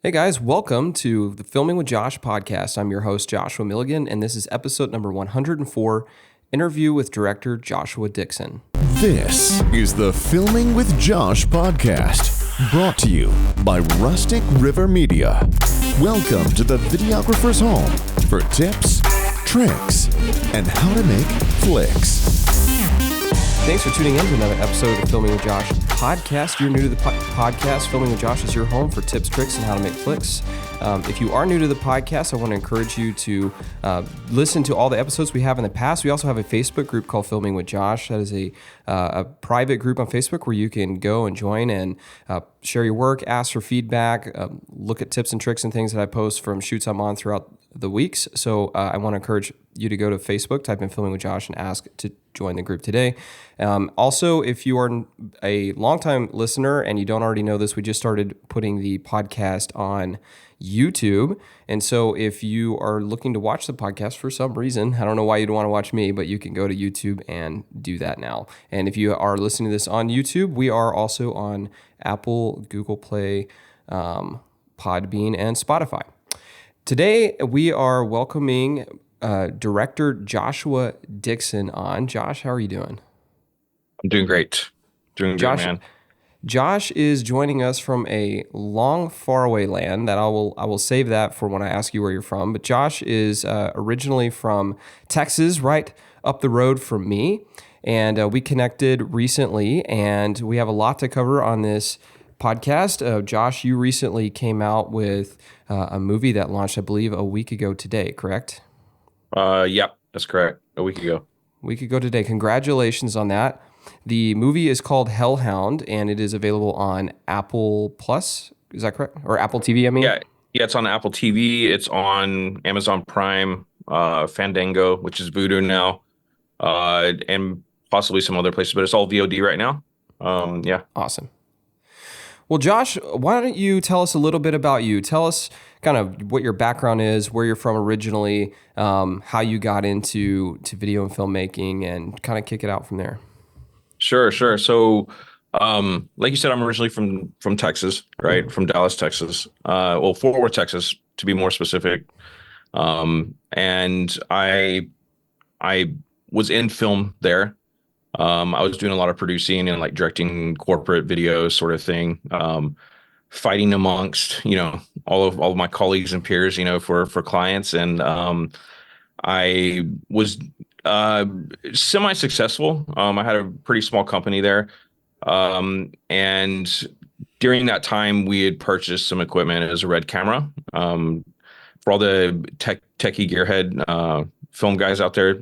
Hey guys, welcome to the Filming with Josh podcast. I'm your host, Joshua Milligan, and this is episode number 104, interview with director Joshua Dixon. This is the Filming with Josh podcast, brought to you by Rustic River Media. Welcome to the videographer's home for tips, tricks, and how to make flicks. Thanks for tuning in to another episode of the Filming with Josh podcast. You're new to the podcast. Filming with Josh is your home for tips, tricks, and how to make flicks. If you are new to the podcast, I want to encourage you to listen to all the episodes we have in the past. We also have a Facebook group called Filming with Josh. That is a private group on Facebook where you can go and join and share your work, ask for feedback, look at tips and tricks and things that I post from shoots I'm on throughout the weeks. So I want to encourage you to go to Facebook, type in Filming with Josh, and ask to join the group today. Also, if you are a longtime listener and you don't already know this, we just started putting the podcast on YouTube. And so if you are looking to watch the podcast for some reason, I don't know why you'd want to watch me, but you can go to YouTube and do that now. And if you are listening to this on YouTube, we are also on Apple, Google Play, Podbean, and Spotify. Today, we are welcoming director Joshua Dixon on. Josh, how are you doing? I'm doing great. Doing good, man. Josh is joining us from a long, faraway land that I will save that for when I ask you where you're from. But Josh is originally from Texas, right up the road from me. And we connected recently, and we have a lot to cover on this podcast. Josh, you recently came out with a movie that launched, I believe, a week ago today, correct? Yeah, that's correct. A week ago. Today. Congratulations on that. The movie is called Hellhound, and it is available on Apple Plus. Is that correct? Or Apple TV, I mean? Yeah, it's on Apple TV. It's on Amazon Prime, Fandango, which is Vudu now, and possibly some other places, but it's all VOD right now. Yeah. Awesome. Well, Josh, why don't you tell us a little bit about you? Tell us kind of what your background is, where you're from originally, how you got into video and filmmaking, and kind of kick it out from there. Sure. So, like you said, I'm originally from Texas, right? From Dallas, Texas. Fort Worth, Texas, to be more specific. And I was in film there. I was doing a lot of producing and like directing corporate videos, sort of thing. Fighting amongst, all of my colleagues and peers, for clients. And I was semi-successful. I had a pretty small company there. And during that time, we had purchased some equipment as a Red camera. For all the techie gearhead film guys out there,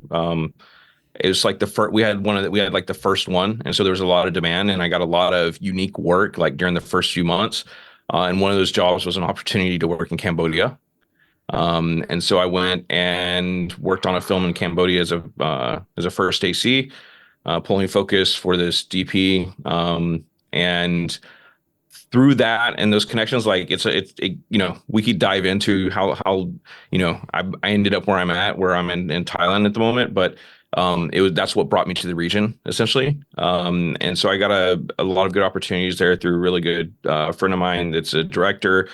it was like the first. We had like the first one, and so there was a lot of demand, and I got a lot of unique work like during the first few months. And one of those jobs was an opportunity to work in Cambodia. And so I went and worked on a film in Cambodia as a first AC, pulling focus for this DP. And through that and those connections, like we could dive into how I ended up where I'm at, where I'm in Thailand at the moment, but that's what brought me to the region essentially. And so I got a lot of good opportunities there through a really good friend of mine that's a director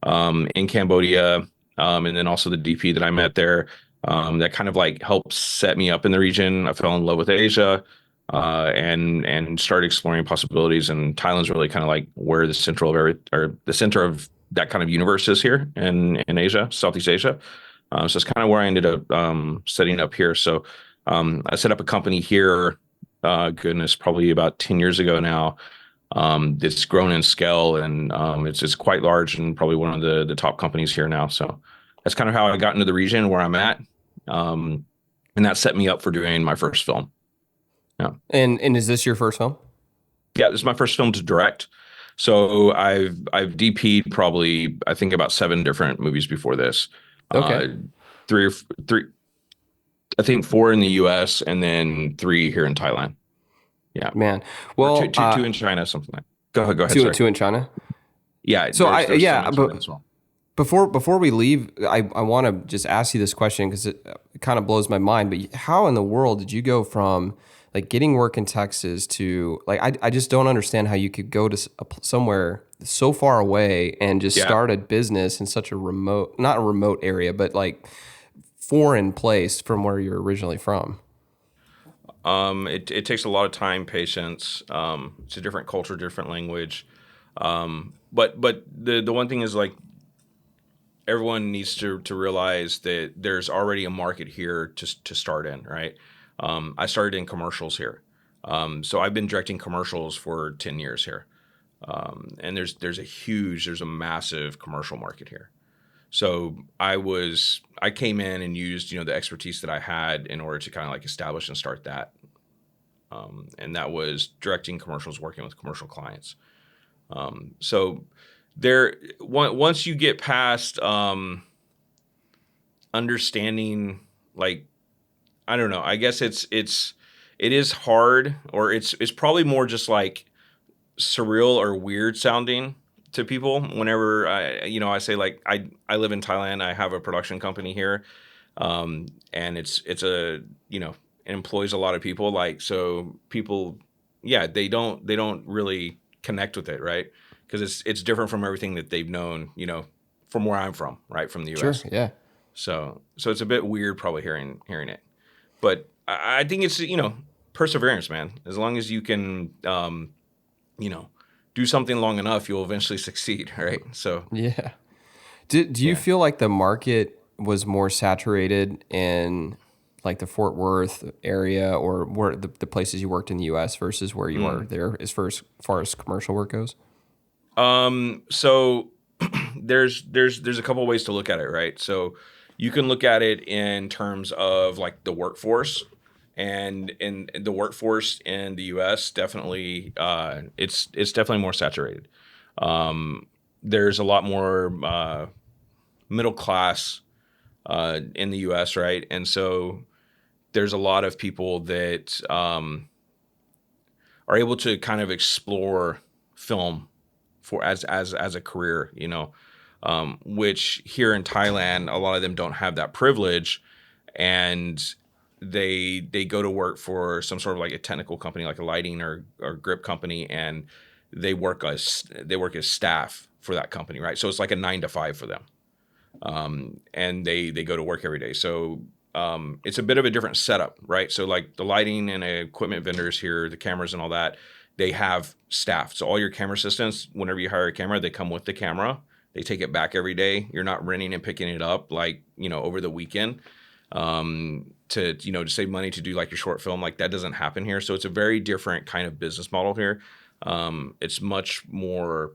in Cambodia. And then also the DP that I met there, that kind of like helped set me up in the region. I fell in love with Asia, and started exploring possibilities. And Thailand's really kind of like where the center of that kind of universe is here in Asia, Southeast Asia. So it's kind of where I ended up setting up here. So I set up a company here, probably about 10 years ago now. It's grown in scale, and it's quite large, and probably one of the top companies here now. So that's kind of how I got into the region where I'm at, and that set me up for doing my first film. Yeah. And is this your first film? Yeah, this is my first film to direct. So I've DP'd probably, I think, about 7 different movies before this. Okay. Three, I think 4 in the U.S. and then 3 here in Thailand. Yeah, man. Well, two in China, something like that. Go ahead. Two in China. Yeah. So before we leave, I want to just ask you this question because it kind of blows my mind. But how in the world did you go from like getting work in Texas to like, I just don't understand how you could go to somewhere so far away and just Yeah. start a business in such a remote, not a remote area, but like foreign place from where you're originally from. It takes a lot of time, patience. It's a different culture, different language. But the one thing is like everyone needs to realize that there's already a market here to start in, right? I started in commercials here. So I've been directing commercials for 10 years here. And there's a massive commercial market here. So I came in and used, the expertise that I had in order to kind of like establish and start that. And that was directing commercials, working with commercial clients. So once you get past understanding, like, I don't know, I guess it is hard, or it's probably more just like surreal or weird sounding to people whenever I say like I live in Thailand. I have a production company here, and it's a it employs a lot of people. Like, so people, yeah, they don't really connect with it, right? Because it's different from everything that they've known, from where I'm from, right, from the Sure. U.S. Yeah. So it's a bit weird probably hearing it, but I think it's perseverance, man. As long as you can do something long enough, you'll eventually succeed, right? So Yeah. Do you yeah. feel like the market was more saturated in like the Fort Worth area, or where the places you worked in the U.S. versus where you are there far as commercial work goes? So there's a couple ways to look at it, right? So you can look at it in terms of like the workforce, and in the workforce in the U.S. definitely it's definitely more saturated. There's a lot more middle class in the U.S., right? And so there's a lot of people that are able to kind of explore film for as a career, which here in Thailand, a lot of them don't have that privilege, and they go to work for some sort of like a technical company, like a lighting or grip company, and they work as staff for that company, right? So it's like a 9 to 5 for them, and they go to work every day. So it's a bit of a different setup, right? So like the lighting and equipment vendors here, the cameras and all that, they have staff. So all your camera assistants, whenever you hire a camera, they come with the camera. They take it back every day. You're not renting and picking it up like, over the weekend to save money to do like your short film. Like that doesn't happen here. So it's a very different kind of business model here. It's much more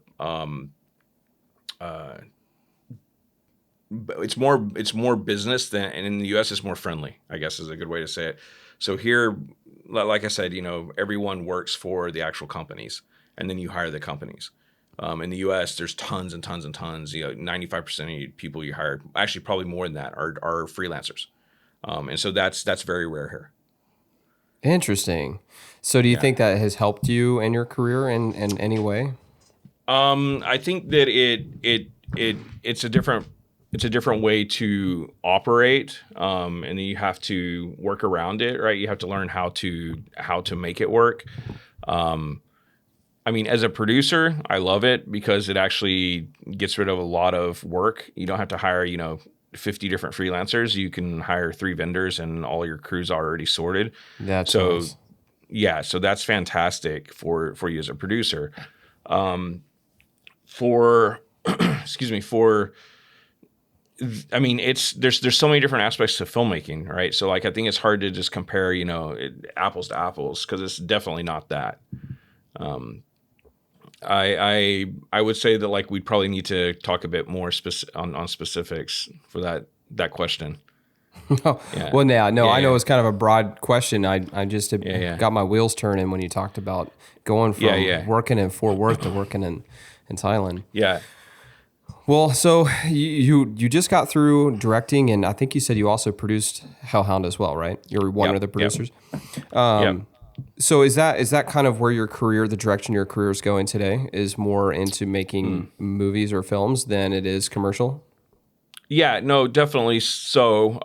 it's more business than, and in the US it's more friendly, I guess is a good way to say it. So here, like I said, everyone works for the actual companies, and then you hire the companies. In the US, there's tons and tons and tons. 95% of people you hire, actually probably more than that, are freelancers, and so that's very rare here. Interesting. So do you Yeah. think that has helped you in your career in any way? I think that it's a different way to operate, and then you have to work around it, right? You have to learn how to make it work. I mean, as a producer, I love it because it actually gets rid of a lot of work. You don't have to hire, 50 different freelancers. You can hire 3 vendors and all your crews are already sorted. That's So nice. yeah, so that's fantastic for you as a producer. For excuse me, I mean, there's so many different aspects to filmmaking, right? So like I think it's hard to just compare, apples to apples, because it's definitely not that. I would say that like we'd probably need to talk a bit more on specifics for that question. Oh, Yeah. well, yeah, no, Yeah, I know yeah. it's kind of a broad question. I just Yeah. got my wheels turning when you talked about going from Yeah. working in Fort Worth to working in Thailand. Yeah. Well, so you just got through directing, and I think you said you also produced Hellhound as well, right? You're one Yep, of the yep. producers. Yep. So is that kind of where your career, the direction your career is going today, is more into making movies or films than it is commercial? Yeah, no, definitely. So,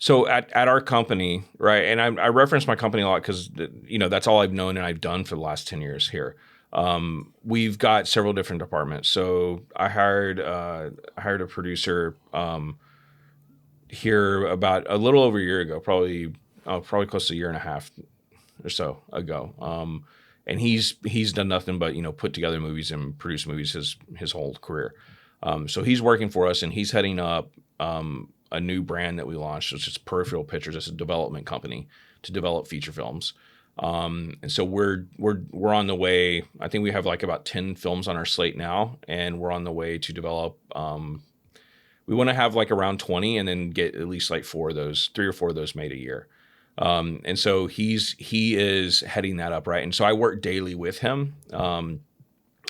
So at our company, right, and I reference my company a lot because that's all I've known and I've done for the last 10 years here. We've got several different departments. So I hired a producer here about a little over a year ago, probably close to a year and a half or so ago. And he's done nothing but put together movies and produce movies his whole career. So he's working for us, and he's heading up a new brand that we launched, which is Peripheral Pictures. It's a development company to develop feature films. And so we're on the way. I think we have like about 10 films on our slate now, and we're on the way to develop. We want to have like around 20, and then get at least like 3 or 4 of those made a year. And so he is heading that up, right? And so I work daily with him.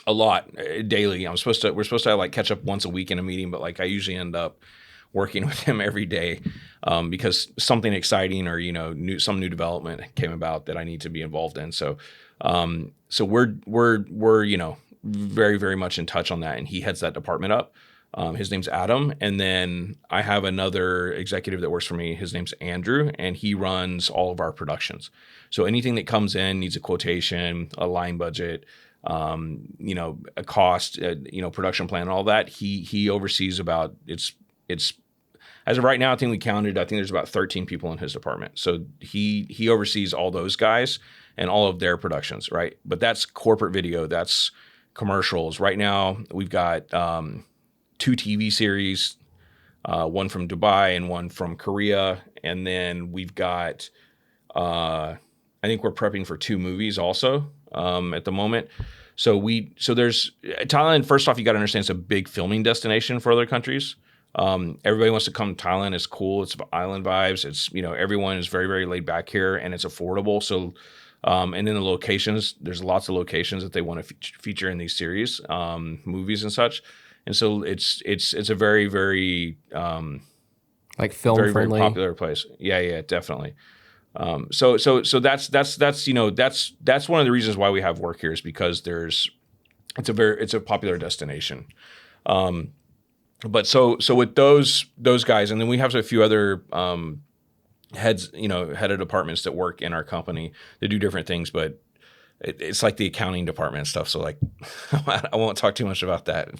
A lot daily. We're supposed to like catch up once a week in a meeting, but like I usually end up working with him every day because something exciting or some new development came about that I need to be involved in. So we're very, very much in touch on that, and he heads that department up. His name's Adam, and then I have another executive that works for me. His name's Andrew, and he runs all of our productions. So anything that comes in needs a quotation, a line budget, a cost, production plan, all that. He oversees about it's as of right now. I think there's about 13 people in his department. So he oversees all those guys and all of their productions, right? But that's corporate video, that's commercials. Right now we've got 2 TV series, one from Dubai and one from Korea, and then we've got I think we're prepping for 2 movies also at the moment. So there's Thailand. First off, you got to understand it's a big filming destination for other countries. Everybody wants to come to Thailand. It's cool. It's island vibes. It's everyone is very, very laid back here, and it's affordable. So and then the locations. There's lots of locations that they want to feature in these series, movies and such. And so it's a very, very like film very, friendly, very popular place. Yeah, definitely. So that's one of the reasons why we have work here is because it's a popular destination. But so with those guys, and then we have a few other head of departments that work in our company. They do different things, but it's like the accounting department and stuff. So like, I won't talk too much about that.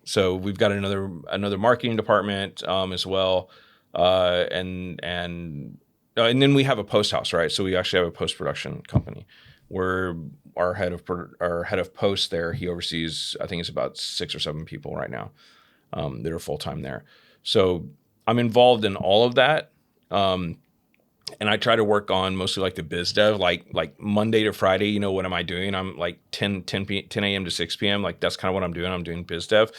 So we've got another marketing department as well. And then we have a post house, right? So we actually have a post-production company where our head of post there, he oversees, I think it's about 6 or 7 people right now that are full-time there. So I'm involved in all of that. And I try to work on mostly like the biz dev, like Monday to Friday, what am I doing? I'm like 10 a.m. to 6 p.m. Like that's kind of what I'm doing. I'm doing biz dev.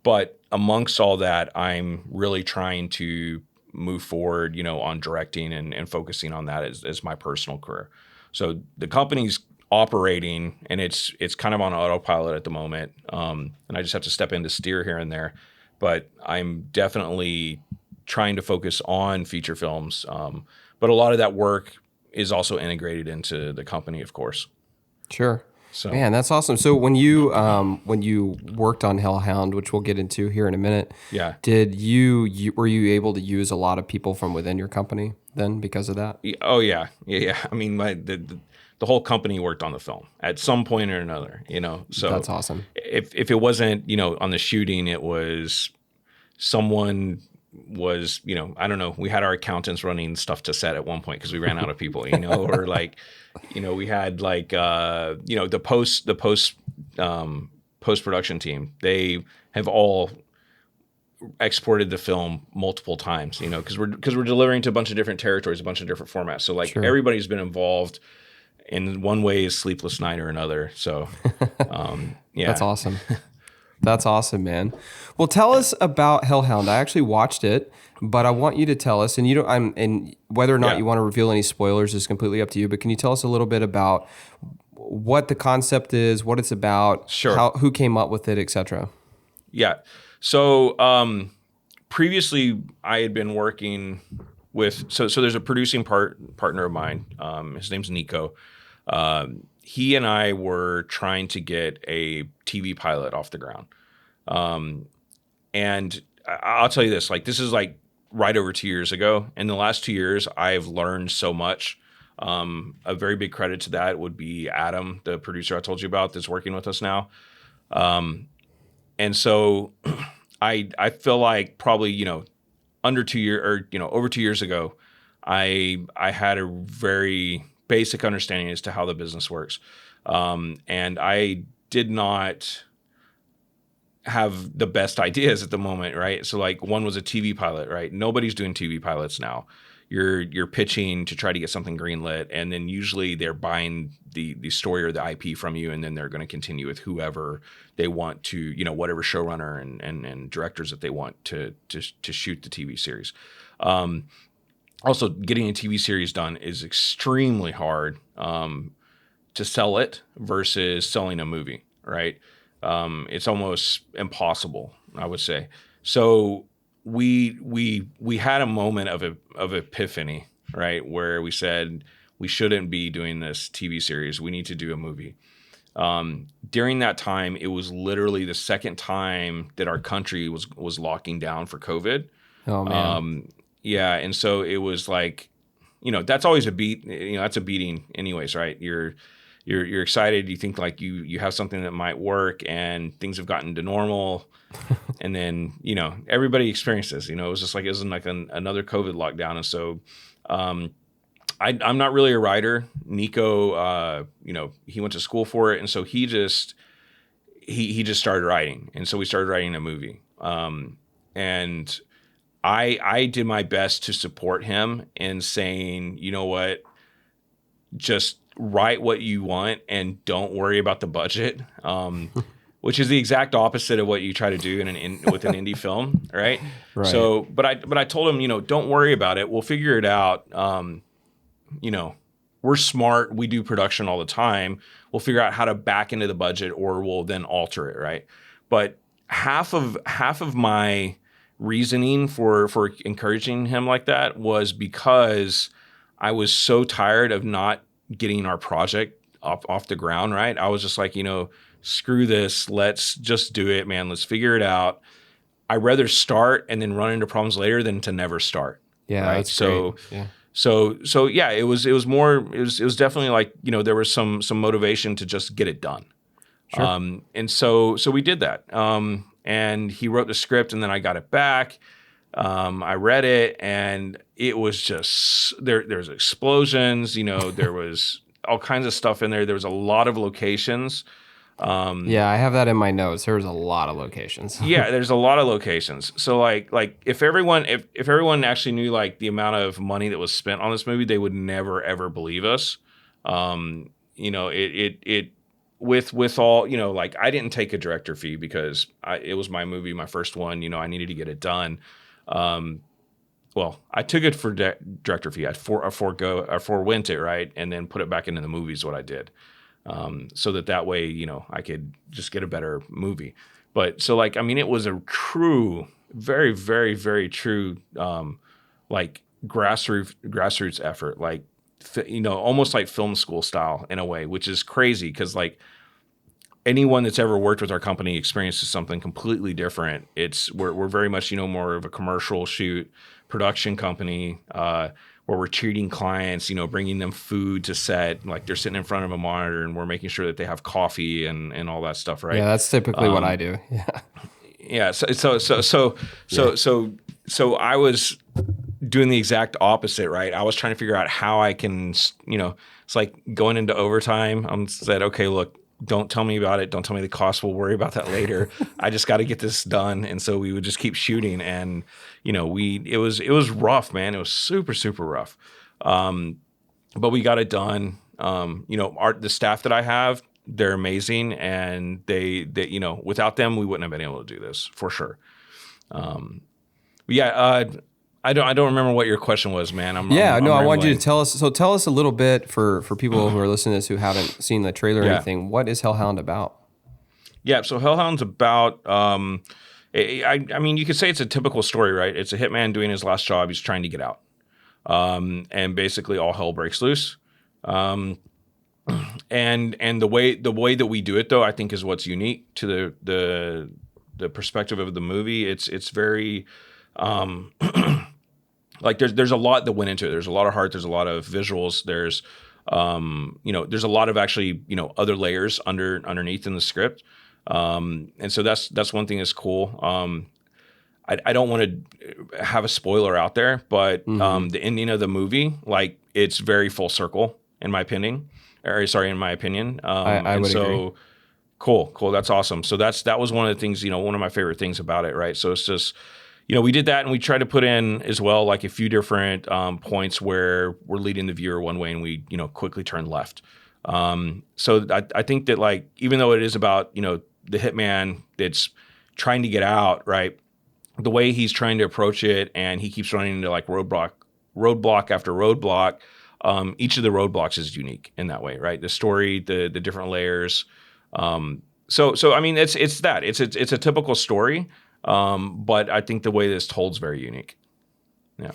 But amongst all that, I'm really trying to move forward, on directing and focusing on that as my personal career. So the company's operating and it's kind of on autopilot at the moment. And I just have to step in to steer here and there. But I'm definitely trying to focus on feature films. But a lot of that work is also integrated into the company, of course. Sure. So, man, that's awesome. So when you worked on Hellhound, which we'll get into here in a minute, yeah, were you able to use a lot of people from within your company then because of that? Oh yeah. I mean, the whole company worked on the film at some point or another. So that's awesome. If it wasn't on the shooting, it was someone was I don't know. We had our accountants running stuff to set at one point because we ran out of people. Or like. We had like the post production team. They have all exported the film multiple times. Because we're delivering to a bunch of different territories, a bunch of different formats. So like Everybody's been involved in one way is Sleepless Night or another. So yeah, that's awesome. That's awesome, man. Well, tell us about Hellhound. I actually watched it, but I want you to tell us, and whether or not you want to reveal any spoilers is completely up to you, but can you tell us a little bit about what the concept is, what it's about, who came up with it, etc.? Yeah. So previously I had been working with, so there's a producing partner of mine. His name's Nico. He and I were trying to get a TV pilot off the ground. And I'll tell you this, like, this is like right over 2 years ago. In the last 2 years, I've learned so much. A very big credit to that would be Adam, the producer I told you about that's working with us now. And so I feel like probably, under 2 year or, over 2 years ago, I had a very basic understanding as to how the business works. And I did not have the best ideas at the moment, right? So like one was a TV pilot, right? Nobody's doing TV pilots now. You're pitching to try to get something greenlit, and then usually they're buying the story or the IP from you, and then they're going to continue with whoever they want to, whatever showrunner and directors that they want to shoot the TV series. Also, getting a TV series done is extremely hard to sell it versus selling a movie, right? It's almost impossible, I would say. So we had a moment of epiphany, right, where we said we shouldn't be doing this TV series. We need to do a movie. During that time, it was literally the second time that our country was locking down for COVID. Oh man. Yeah, and so it was like, that's always a beat. That's a beating, anyways, right? You're excited. You think like you have something that might work, and things have gotten to normal, and then everybody experienced this. It was just like it was like another COVID lockdown, and so I'm not really a writer. Nico, he went to school for it, and so he just started writing, and so we started writing a movie, and I did my best to support him in saying, you know what, just write what you want and don't worry about the budget, which is the exact opposite of what you try to do with an indie film, right? Right. So, but I told him, don't worry about it. We'll figure it out. We're smart. We do production all the time. We'll figure out how to back into the budget, or we'll then alter it, right? But half of my reasoning for encouraging him like that was because I was so tired of not getting our project off the ground, right? I was just like, screw this. Let's just do it, man. Let's figure it out. I'd rather start and then run into problems later than to never start. Yeah, right? that's so great. Yeah. So yeah, it was definitely like, there was some motivation to just get it done. Sure. And so we did that. And he wrote the script, and then I got it back. I read it, and it was just there's explosions, there was all kinds of stuff in there. There was a lot of locations. Yeah, I have that in my notes. There was a lot of locations. Yeah, there's a lot of locations. So like if everyone actually knew like the amount of money that was spent on this movie, they would never ever believe us. It with all, like I didn't take a director fee because it was my movie, my first one, I needed to get it done. Well, I took it for director fee. I'd forewent it, right, and then put it back into the movie is what I did, so that way, I could just get a better movie. But so like, I mean, it was a true, very, very, very true, like grassroots effort, like almost like film school style in a way, which is crazy because like anyone that's ever worked with our company experiences something completely different. We're very much, more of a commercial shoot production company, where we're treating clients, bringing them food to set, like they're sitting in front of a monitor, and we're making sure that they have coffee and all that stuff, right? Yeah, that's typically what I do. Yeah. Yeah. So I was doing the exact opposite, right? I was trying to figure out how I can, it's like going into overtime. I said, okay, look, don't tell me about it. Don't tell me the cost. We'll worry about that later. I just got to get this done. And so we would just keep shooting. And, it was rough, man. It was super, super rough. But we got it done. The staff that I have, they're amazing. And they without them, we wouldn't have been able to do this for sure. I don't remember what your question was, man. I'm I want you to tell us. So tell us a little bit for people who are listening to this who haven't seen the trailer or anything. What is Hellhound about? Yeah, so Hellhound's about. I mean, you could say it's a typical story, right? It's a hitman doing his last job. He's trying to get out, and basically all hell breaks loose. And the way that we do it, though, I think is what's unique to the perspective of the movie. It's very like there's a lot that went into it. There's a lot of heart. There's a lot of visuals. There's there's a lot of actually other layers underneath in the script. And so that's one thing that's cool. I don't want to have a spoiler out there, but the ending of the movie, like, it's very full circle in my opinion. In my opinion. I would agree. Cool. That's awesome. So that was one of the things, one of my favorite things about it, right? So it's just, we did that, and we tried to put in as well, like, a few different points where we're leading the viewer one way and we, quickly turn left. So I think that, like, even though it is about, the hitman that's trying to get out, right? The way he's trying to approach it, and he keeps running into, like, roadblock after roadblock. Each of the roadblocks is unique in that way, right? The story, the different layers. So I mean, it's a typical story, but I think the way this told's very unique. Yeah.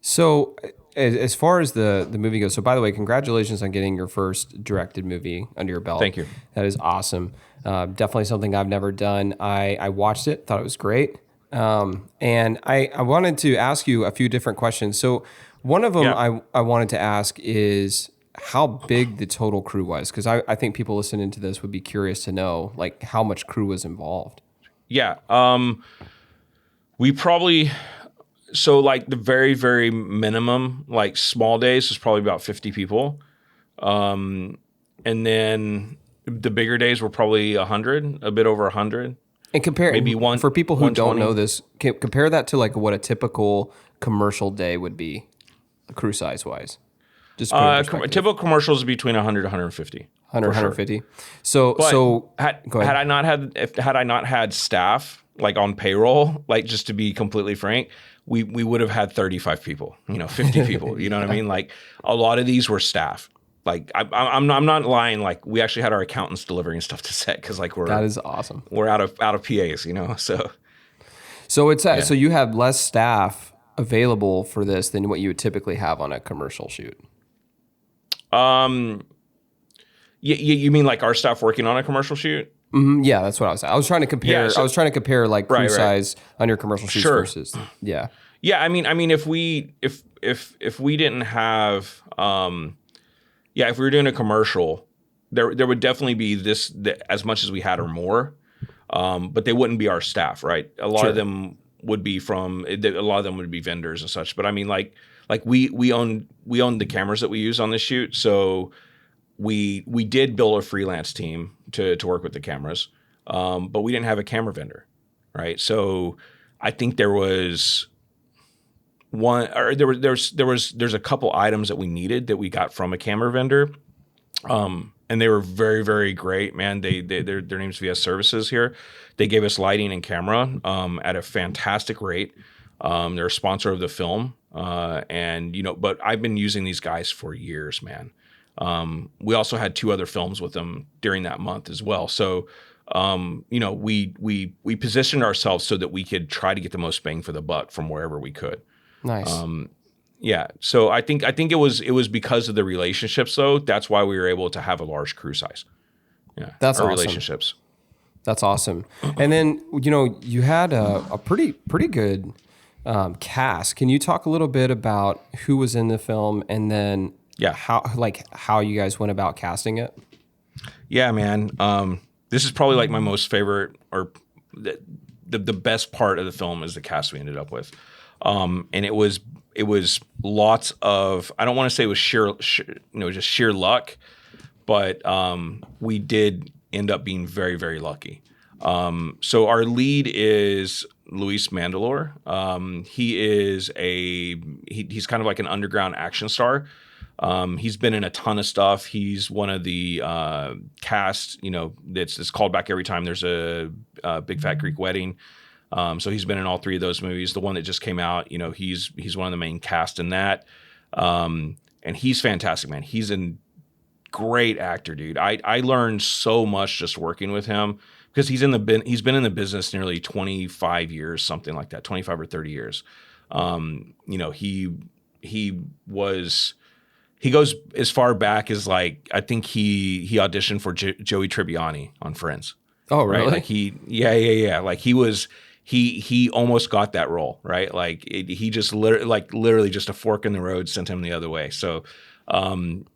So as far as the movie goes, so by the way, congratulations on getting your first directed movie under your belt. Thank you. That is awesome. Definitely something I've never done. I watched it, thought it was great. And I wanted to ask you a few different questions. So one of them I wanted to ask is how big the total crew was, because I think people listening to this would be curious to know, like, how much crew was involved. Yeah. We probably, so, like, the very, very minimum, like, small days was probably about 50 people. And then the bigger days were probably 100, a bit over 100. And compare, maybe for people who don't 120. know this, compare that to, like, what a typical commercial day would be, crew size wise. Just to put it in perspective. Typical commercials is between 100 to 150. 100, for 150. Sure. So, go ahead. Had I not had staff, like, on payroll, like, just to be completely frank, we would have had 35 people, 50 people. You know what I mean? Like, a lot of these were staff. Like, I'm not lying. Like, we actually had our accountants delivering stuff to set, because, like, that is awesome. We're out of PAs, So it's so you have less staff available for this than what you would typically have on a commercial shoot. You mean like our staff working on a commercial shoot? Mm-hmm. Yeah, that's what I was saying. I was trying to compare. Yeah, I was trying to compare, like, crew size on your commercial shoots Sure. versus yeah. Yeah, I mean, if we didn't have, if we were doing a commercial, there would definitely be as much as we had or more, but they wouldn't be our staff, right? A lot of them would be vendors and such. But I mean, like we own the cameras that we use on this shoot, so we did build a freelance team to work with the cameras, but we didn't have a camera vendor, right? So I think there was there's a couple items that we needed that we got from a camera vendor, and they were very, very great, man. Their name's VS Services here. They gave us lighting and camera at a fantastic rate. They're a sponsor of the film, and but I've been using these guys for years, man. We also had 2 other films with them during that month as well. So, we positioned ourselves so that we could try to get the most bang for the buck from wherever we could. Nice. Yeah. So I think it was because of the relationships, though. That's why we were able to have a large crew size. Yeah. That's our awesome. relationships. That's awesome. And then, you had a pretty good cast. Can you talk a little bit about who was in the film, and then how you guys went about casting it? Yeah, man. This is probably, like, my most favorite, or the best part of the film is the cast we ended up with. And it was lots of, I don't want to say it was just sheer luck, but we did end up being very, very lucky. So our lead is Luis Mandalore. He's kind of like an underground action star. He's been in a ton of stuff. He's one of the cast, that's called back every time there's a Big Fat Greek Wedding. So he's been in all 3 of those movies. The one that just came out, he's one of the main cast in that. And he's fantastic, man. He's a great actor, dude. I learned so much just working with him, because he's been in the business nearly 25 years, something like that, 25 or 30 years. He goes as far back as, like, I think he auditioned for Joey Tribbiani on Friends. Oh, really? Right? Like yeah. Like, he was he almost got that role, right? Like he just literally just a fork in the road sent him the other way. So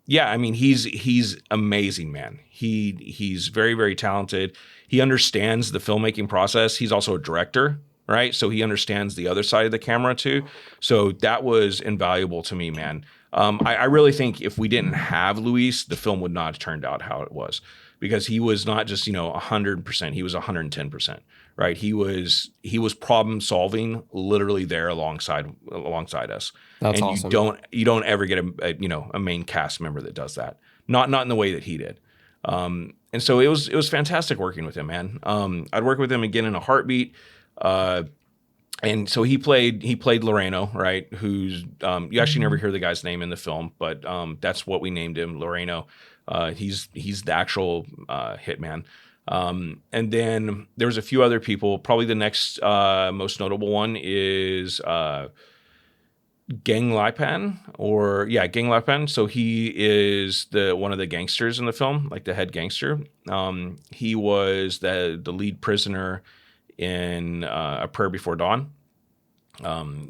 yeah, I mean he's amazing, man. He's very, very talented. He understands the filmmaking process. He's also a director, right? So he understands the other side of the camera too. So that was invaluable to me, man. I really think if we didn't have Luis, the film would not have turned out how it was, because he was not just 100%. He was 110%, right? He was problem solving literally there alongside us. That's and awesome. You don't ever get a main cast member that does that. Not in the way that he did. And so it was fantastic working with him, man. I'd work with him again in a heartbeat. And so he played Loreno, right? Who's you actually never hear the guy's name in the film, but that's what we named him, Loreno. He's the actual hitman. And then there's a few other people. Probably the next most notable one is Gang Lipan, Gang Lipan. So he is one of the gangsters in the film, like the head gangster. He was the lead prisoner in A Prayer Before Dawn.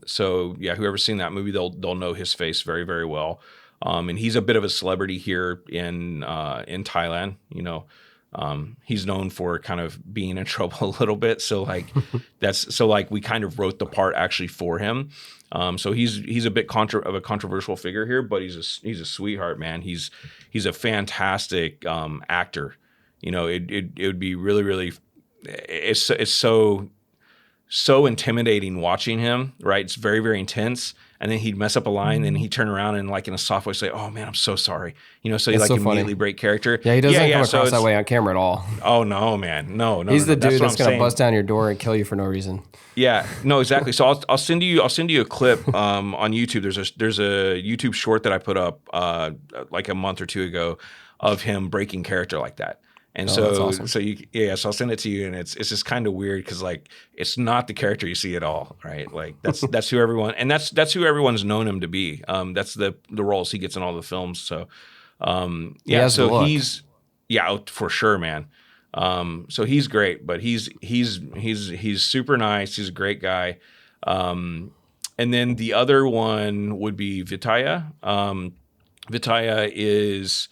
So yeah, whoever's seen that movie, they'll know his face very, very well. And he's a bit of a celebrity here in Thailand. He's known for kind of being in trouble a little bit. So like we kind of wrote the part actually for him. So he's a bit of a controversial figure here, but he's a sweetheart, man. He's a fantastic actor. It would be really, really, it's so intimidating watching him, right? It's very, very intense. And then he'd mess up a line and he'd turn around and like in a soft voice say, "Oh man, I'm so sorry." So he That's so immediately funny. break character. Yeah, he doesn't come across that way on camera at all. Oh no, man. No. He's the dude that's what I'm going to saying. bust down your door and kill you for no reason. Yeah, no, exactly. So I'll send you a clip on YouTube. There's a YouTube short that I put up like a month or two ago of him breaking character like that. And that's awesome. so I'll send it to you, and it's just kind of weird because like it's not the character you see at all, right? Like that's who everyone's known him to be. That's the roles he gets in all the films. So so he's for sure, man. So he's great, but he's super nice. He's a great guy. And then the other one would be Vitaya. Vitaya is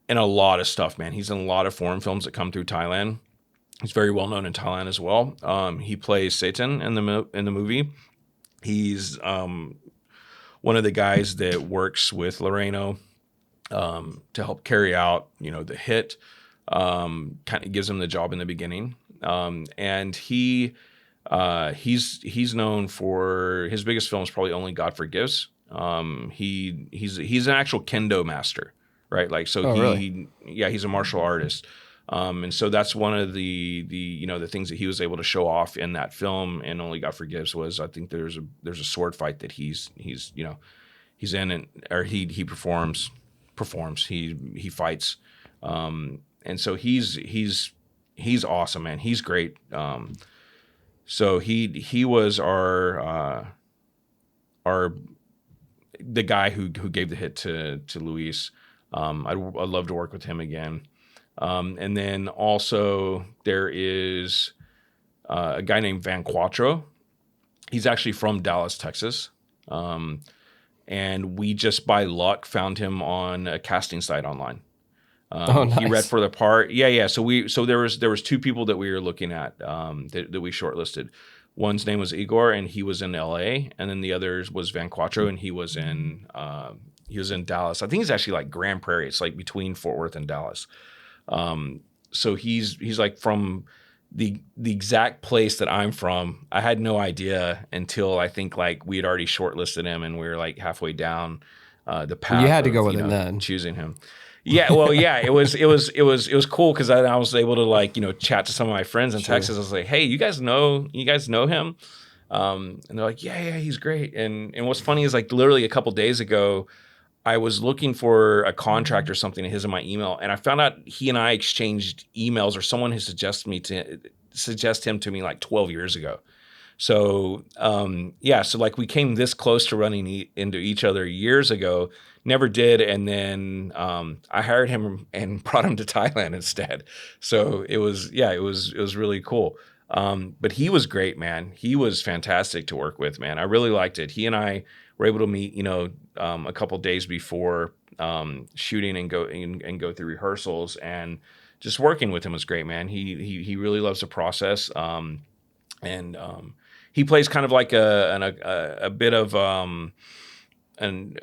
in a lot of stuff, man. He's in a lot of foreign films that come through Thailand. He's very well known in Thailand as well. He plays Satan in the movie. He's one of the guys that works with Loreno to help carry out, the hit. Kind of gives him the job in the beginning, and he's known for his biggest film is probably Only God Forgives. He's an actual kendo master, right? Like so really? He's a martial artist. And so that's one of the things that he was able to show off in that film. And Only God Forgives was, I think there's a sword fight that he's in, or he performs, he fights. And so he's awesome, man. He's great. So he was the guy who gave the hit to Luis. I'd love to work with him again. And then also there is a guy named Van Quattro. He's actually from Dallas, Texas. And we just by luck found him on a casting site online. Nice. He read for the part. Yeah. So there was two people that we were looking at that we shortlisted. One's name was Igor, and he was in L.A., and then the other was Van Quattro, and he was in Dallas. I think he's actually like Grand Prairie. It's like between Fort Worth and Dallas. So he's like from the exact place that I'm from. I had no idea until I think like we had already shortlisted him, and we were like halfway down the path. You had to go with him then. Choosing him. Yeah, well, yeah, it was cool because I was able to like chat to some of my friends in Texas. I was like, hey, you guys know him? And they're like, yeah, he's great. And what's funny is like literally a couple days ago, I was looking for a contract or something of his in my email, and I found out he and I exchanged emails, or someone who suggest him to me like 12 years ago. So so like we came this close to running into each other years ago. Never did, and then I hired him and brought him to Thailand instead. So it was really cool. But he was great, man. He was fantastic to work with, man. I really liked it. He and I were able to meet, a couple days before shooting and go through rehearsals, and just working with him was great, man. He really loves the process, and he plays kind of like a bit of an.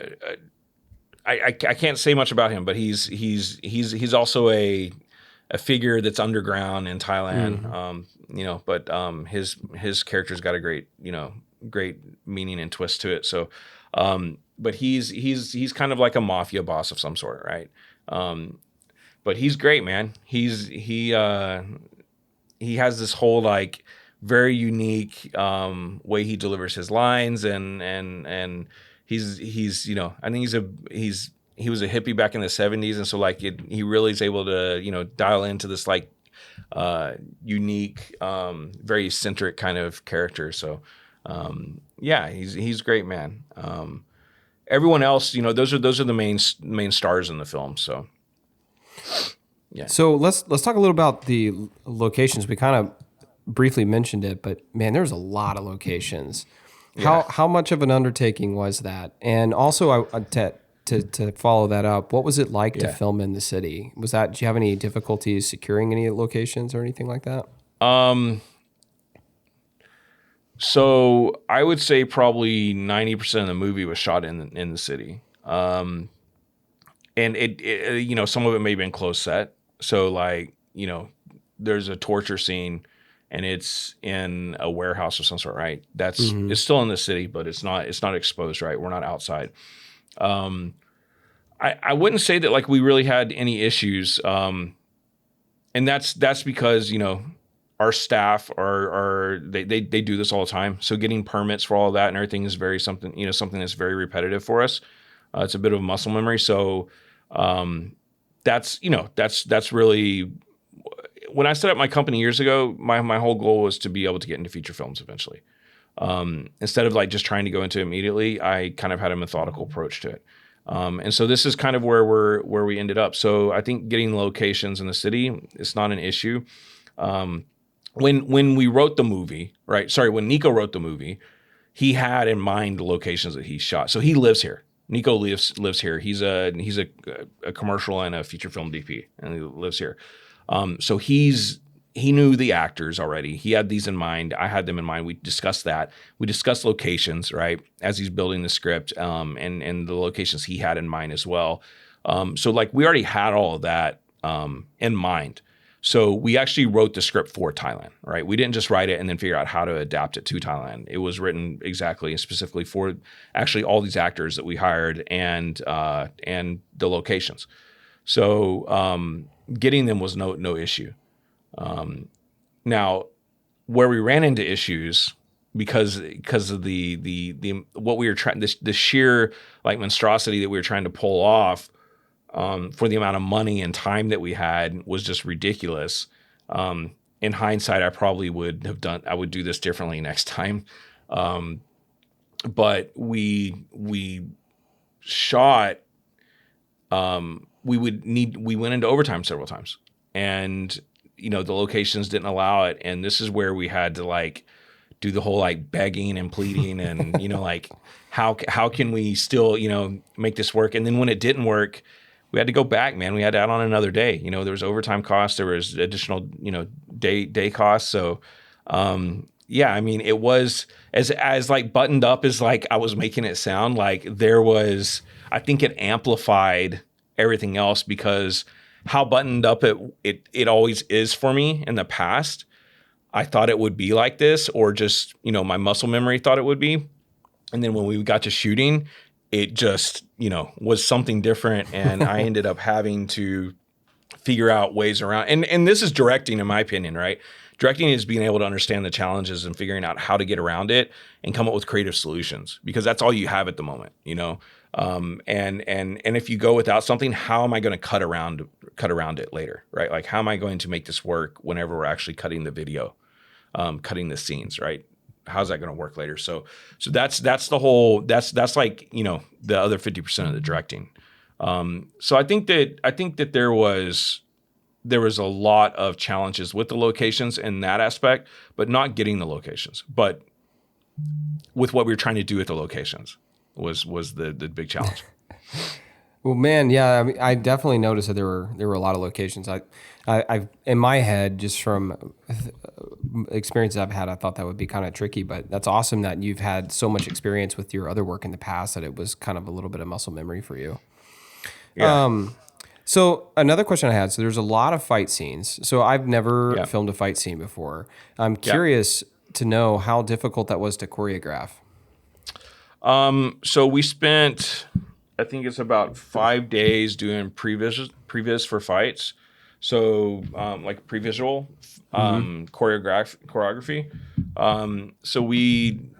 I can't say much about him, but he's also a figure that's underground in Thailand. But his character's got a great meaning and twist to it. So, but he's kind of like a mafia boss of some sort, right? But he's great, man. He has this whole like very unique way he delivers his lines, and he's I think he was a hippie back in the 70s, and so like he really is able to dial into this like unique, very eccentric kind of character. So he's great, man. Everyone else, those are the main stars in the film. So yeah. So let's talk a little about the locations. We kind of briefly mentioned it, but man, there's a lot of locations. How much of an undertaking was that? And also, to follow that up, what was it like to film in the city? Did you have any difficulties securing any locations or anything like that? So I would say probably 90% of the movie was shot in the city. And it some of it may have been close set. So like, there's a torture scene and it's in a warehouse of some sort, right? It's still in the city, but it's not exposed, right? We're not outside. I wouldn't say that like we really had any issues. And that's because, our staff they do this all the time. So getting permits for all of that and everything is something that's very repetitive for us. It's a bit of a muscle memory. So, that's really, when I set up my company years ago, my whole goal was to be able to get into feature films eventually. Instead of like just trying to go into it immediately, I kind of had a methodical approach to it. And so this is kind of where we ended up. So I think getting locations in the city, it's not an issue. When we wrote the movie, right? Sorry, when Nico wrote the movie, he had in mind the locations that he shot. So he lives here. Nico lives here. He's a commercial and a feature film DP, and he lives here. So he knew the actors already. He had these in mind. I had them in mind. We discussed that. We discussed locations, right, as he's building the script, and the locations he had in mind as well. So like we already had all of that in mind. So we actually wrote the script for Thailand, right? We didn't just write it and then figure out how to adapt it to Thailand. It was written exactly and specifically for actually all these actors that we hired and the locations. So getting them was no issue. Now, where we ran into issues because of the what we were trying, the sheer like monstrosity that we were trying to pull off. For the amount of money and time that we had was just ridiculous. In hindsight, I probably I would do this differently next time. But we shot, we went into overtime several times, and, the locations didn't allow it. And this is where we had to like do the whole like begging and pleading and, like how can we still, make this work? And then when it didn't work, we had to go back, man. We had to add on another day. There was overtime costs. There was additional, day costs. So, it was as like buttoned up as like I was making it sound. Like there was, I think it amplified everything else because how buttoned up it always is for me in the past. I thought it would be like this, or just, my muscle memory thought it would be. And then when we got to shooting, it just, was something different. And I ended up having to figure out ways around. And this is directing, in my opinion, right? Directing is being able to understand the challenges and figuring out how to get around it and come up with creative solutions, because that's all you have at the moment, and if you go without something, how am I going to cut around it later, right? Like, how am I going to make this work whenever we're actually cutting the video, cutting the scenes, right? How's that going to work later? So that's the whole, that's like, the other 50% of the directing. So I think that there was a lot of challenges with the locations in that aspect, but not getting the locations. But with what we were trying to do at the locations was the big challenge. Well, man, yeah, I mean, I definitely noticed that there were a lot of locations. I've in my head, just from experiences I've had, I thought that would be kind of tricky. But that's awesome that you've had so much experience with your other work in the past that it was kind of a little bit of muscle memory for you. Yeah. So another question I had, so there's a lot of fight scenes. So I've never filmed a fight scene before. I'm curious to know how difficult that was to choreograph. So we spent, I think it's about 5 days doing previs for fights. So like pre-visual choreography. So we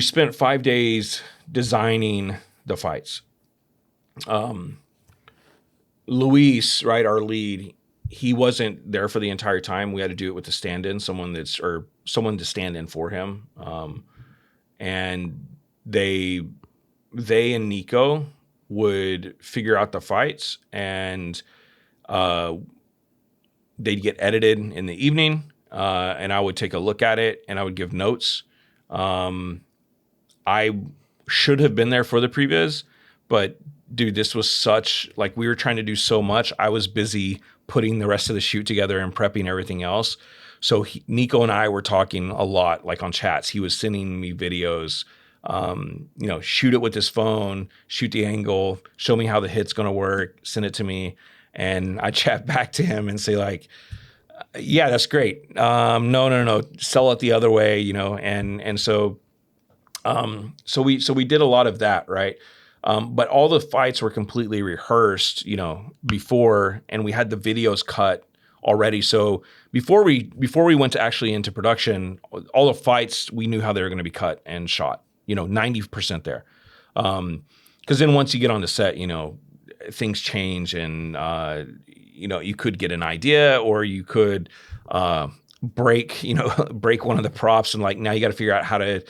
spent 5 days designing the fights. Luis, right, our lead, he wasn't there for the entire time. We had to do it with the stand-in, someone to stand in for him. And they and Nico would figure out the fights, and they'd get edited in the evening, and I would take a look at it, and I would give notes. I should have been there for the previs, but dude, this was such, like, we were trying to do so much. I was busy putting the rest of the shoot together and prepping everything else. So Nico and I were talking a lot, like on chats. He was sending me videos, shoot it with his phone, shoot the angle, show me how the hit's going to work, send it to me. And I chat back to him and say like, yeah, that's great. No, sell it the other way, and so we did a lot of that, right? But all the fights were completely rehearsed, before, and we had the videos cut already. So before we went to actually into production, all the fights, we knew how they were going to be cut and shot, 90% there. Because then once you get on the set, things change, and you could get an idea, or you could break one of the props, and like now you got to figure out how to,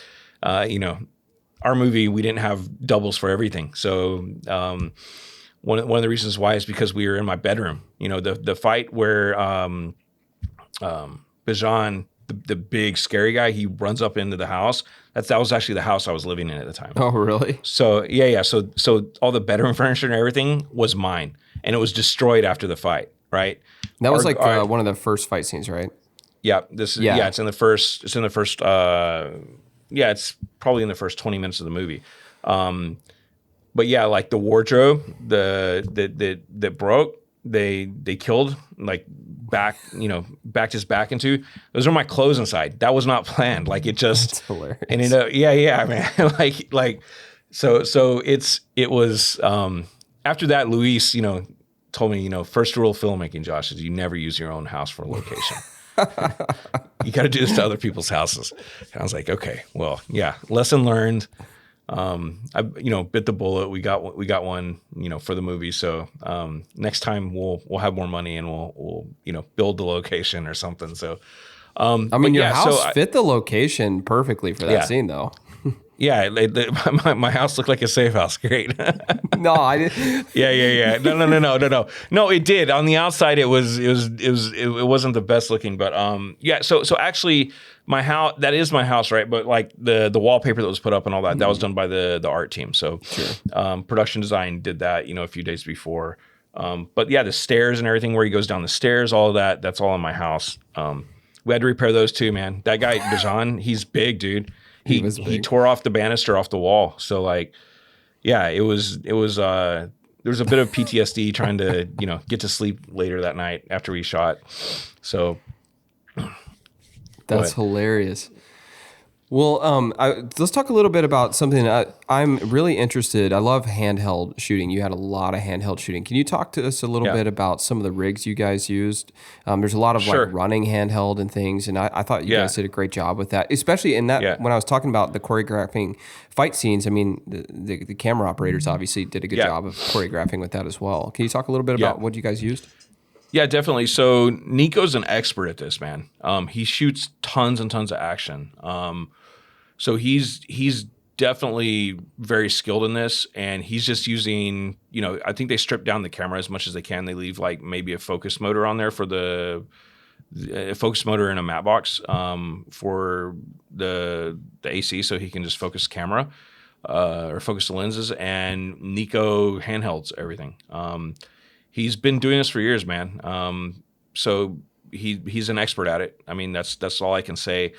our movie, we didn't have doubles for everything. So one of the reasons why is because we were in my bedroom. The fight where Bijan, the big scary guy, he runs up into the house. That was actually the house I was living in at the time. Oh, really? So yeah. So all the bedroom furniture and everything was mine, and it was destroyed after the fight. Right. That was one of the first fight scenes, right? Yeah. It's in the first. It's probably in the first 20 minutes of the movie. But yeah, like the wardrobe, that broke, they killed, like backed his back into. Those are my clothes inside. That was not planned. Like it just. That's hilarious. And yeah, man. So it was. After that, Luis, told me, first rule of filmmaking, Josh, is you never use your own house for a location. You got to do this to other people's houses. And I was like, okay, well, yeah, lesson learned. I bit the bullet. We got one, for the movie. So next time we'll have more money, and we'll build the location or something. So your house fit the location perfectly for that scene, though. Yeah, my house looked like a safe house. Great. No, I didn't. Yeah. No, it did. On the outside, it wasn't the best looking, but yeah. So actually, my house, that is my house, right? But like the wallpaper that was put up and all that, that was done by the art team. So production design did that, a few days before. But yeah, the stairs and everything where he goes down the stairs, all of that, that's all in my house. We had to repair those too, man. That guy Bijan, he's big, dude. He tore off the banister off the wall. So like, yeah, it was there was a bit of PTSD trying to, get to sleep later that night after we shot. So that's hilarious. Well, let's talk a little bit about something I'm really interested. I love handheld shooting. You had a lot of handheld shooting. Can you talk to us a little bit about some of the rigs you guys used? There's a lot of like running handheld and things, and I thought you guys did a great job with that, especially in that when I was talking about the choreographing fight scenes. I mean, the camera operators obviously did a good job of choreographing with that as well. Can you talk a little bit about what you guys used? Yeah, definitely. So Nico's an expert at this, man. He shoots tons and tons of action. So he's definitely very skilled in this, and he's just using, I think they strip down the camera as much as they can. They leave like maybe a focus motor on there for the focus motor in a matte box for the AC, so he can just focus camera or focus the lenses. And Nico handhelds everything. He's been doing this for years, man. So he's an expert at it. I mean, that's all I can say.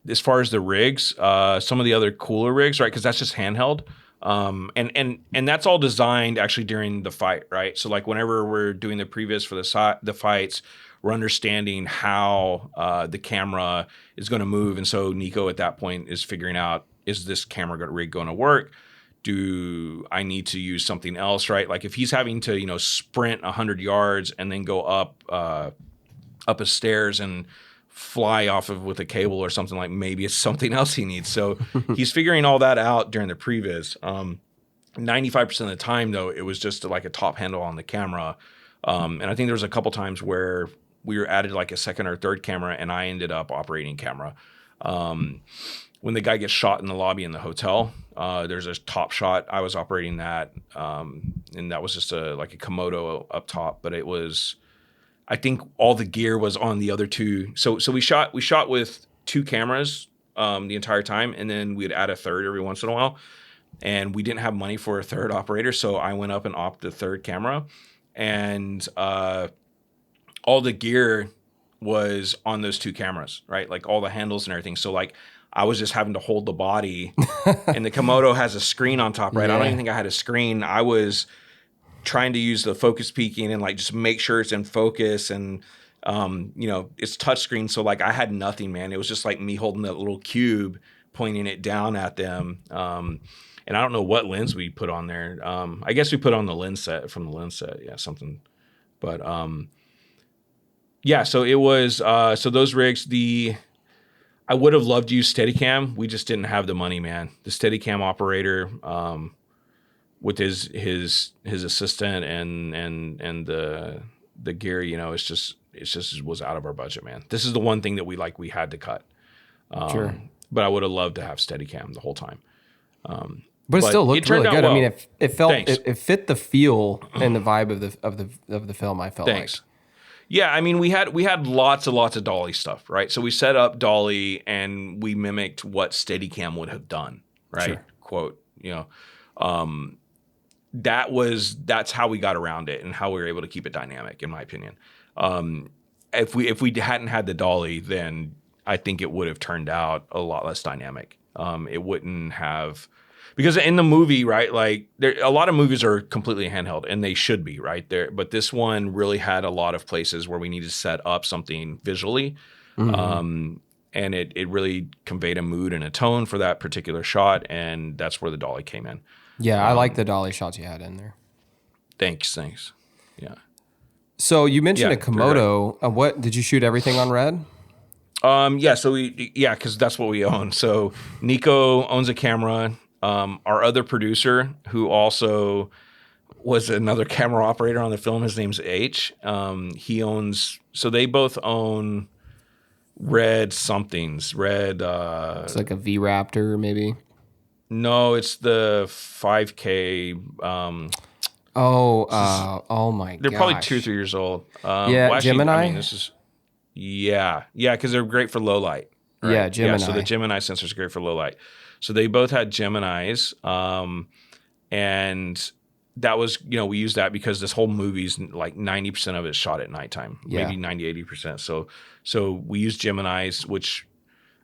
As far as the rigs, some of the other cooler rigs, right? Because that's just handheld. And that's all designed actually during the fight, right? So like whenever we're doing the previs for the fights, we're understanding how the camera is going to move. And so Nico at that point is figuring out, is this camera rig going to work? Do I need to use something else, right? Like if he's having to, sprint 100 yards and then go up a stairs and fly off of with a cable or something, like maybe it's something else he needs. So he's figuring all that out during the previs. 95% of the time though, it was just like a top handle on the camera. And I think there was a couple times where we were added like a second or third camera and I ended up operating camera. When the guy gets shot in the lobby in the hotel, there's a top shot. I was operating that. And that was just like a Komodo up top, but it was, I think all the gear was on the other two. So we shot with two cameras the entire time, and then we'd add a third every once in a while. And we didn't have money for a third operator, so I went up and opted the third camera. And all the gear was on those two cameras, right? Like all the handles and everything. So like I was just having to hold the body, and the Komodo has a screen on top, right? Yeah. I don't even think I had a screen. I was trying to use the focus peaking and like just make sure it's in focus, and it's touchscreen, so like I had nothing, man. It was just like me holding that little cube, pointing it down at them. And I don't know what lens we put on there. I guess we put on the lens set from the lens set, yeah, something. But yeah, so it was so those rigs. I would have loved to use Steadicam. We just didn't have the money, man. The Steadicam operator, with his assistant and the gear, it's just was out of our budget, man. This is the one thing that we had to cut. Sure. But I would have loved to have Steadicam the whole time. But it still looked really good. Well. I mean, it felt it fit the feel and the vibe of the film. I felt like. Yeah, I mean, we had lots and lots of dolly stuff, right? So we set up dolly and we mimicked what Steadicam would have done, right? Sure. Quote, that's how we got around it and how we were able to keep it dynamic, in my opinion. If we hadn't had the dolly, then I think it would have turned out a lot less dynamic. It wouldn't have, because in the movie, right, like a lot of movies are completely handheld, and they should be, right there. But this one really had a lot of places where we needed to set up something visually, and it really conveyed a mood and a tone for that particular shot, and that's where the dolly came in. Yeah, I like the dolly shots you had in there. Thanks. Yeah. So you mentioned a Komodo. What did you shoot everything on red? Yeah. So because that's what we own. So Nico owns a camera. Our other producer, who also was another camera operator on the film, his name's H. He owns. So they both own red somethings. Red. It's like a V Raptor, maybe. No, it's the 5K. Oh my god! They're probably 2 or 3 years old. Gemini. I mean, this is because they're great for low light. Right? Yeah, Gemini. Yeah, so the Gemini sensor is great for low light. So they both had Geminis, and that was we used that because this whole movie's like 90% of it shot at nighttime, maybe 90-80%. So we used Geminis, which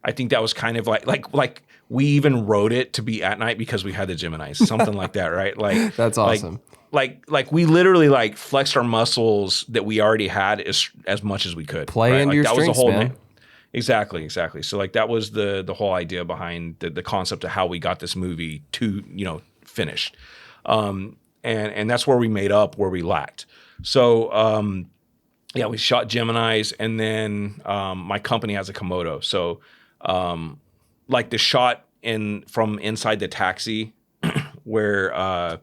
I think that was kind of like we even wrote it to be at night because we had the Geminis, something like that, right? Like that's awesome. Like we literally like flexed our muscles that we already had as much as we could. Play into your strengths, man. Exactly. So like that was the whole idea behind the concept of how we got this movie to finished, and that's where we made up where we lacked. So we shot Geminis, and then my company has a Komodo. So like the shot from inside the taxi where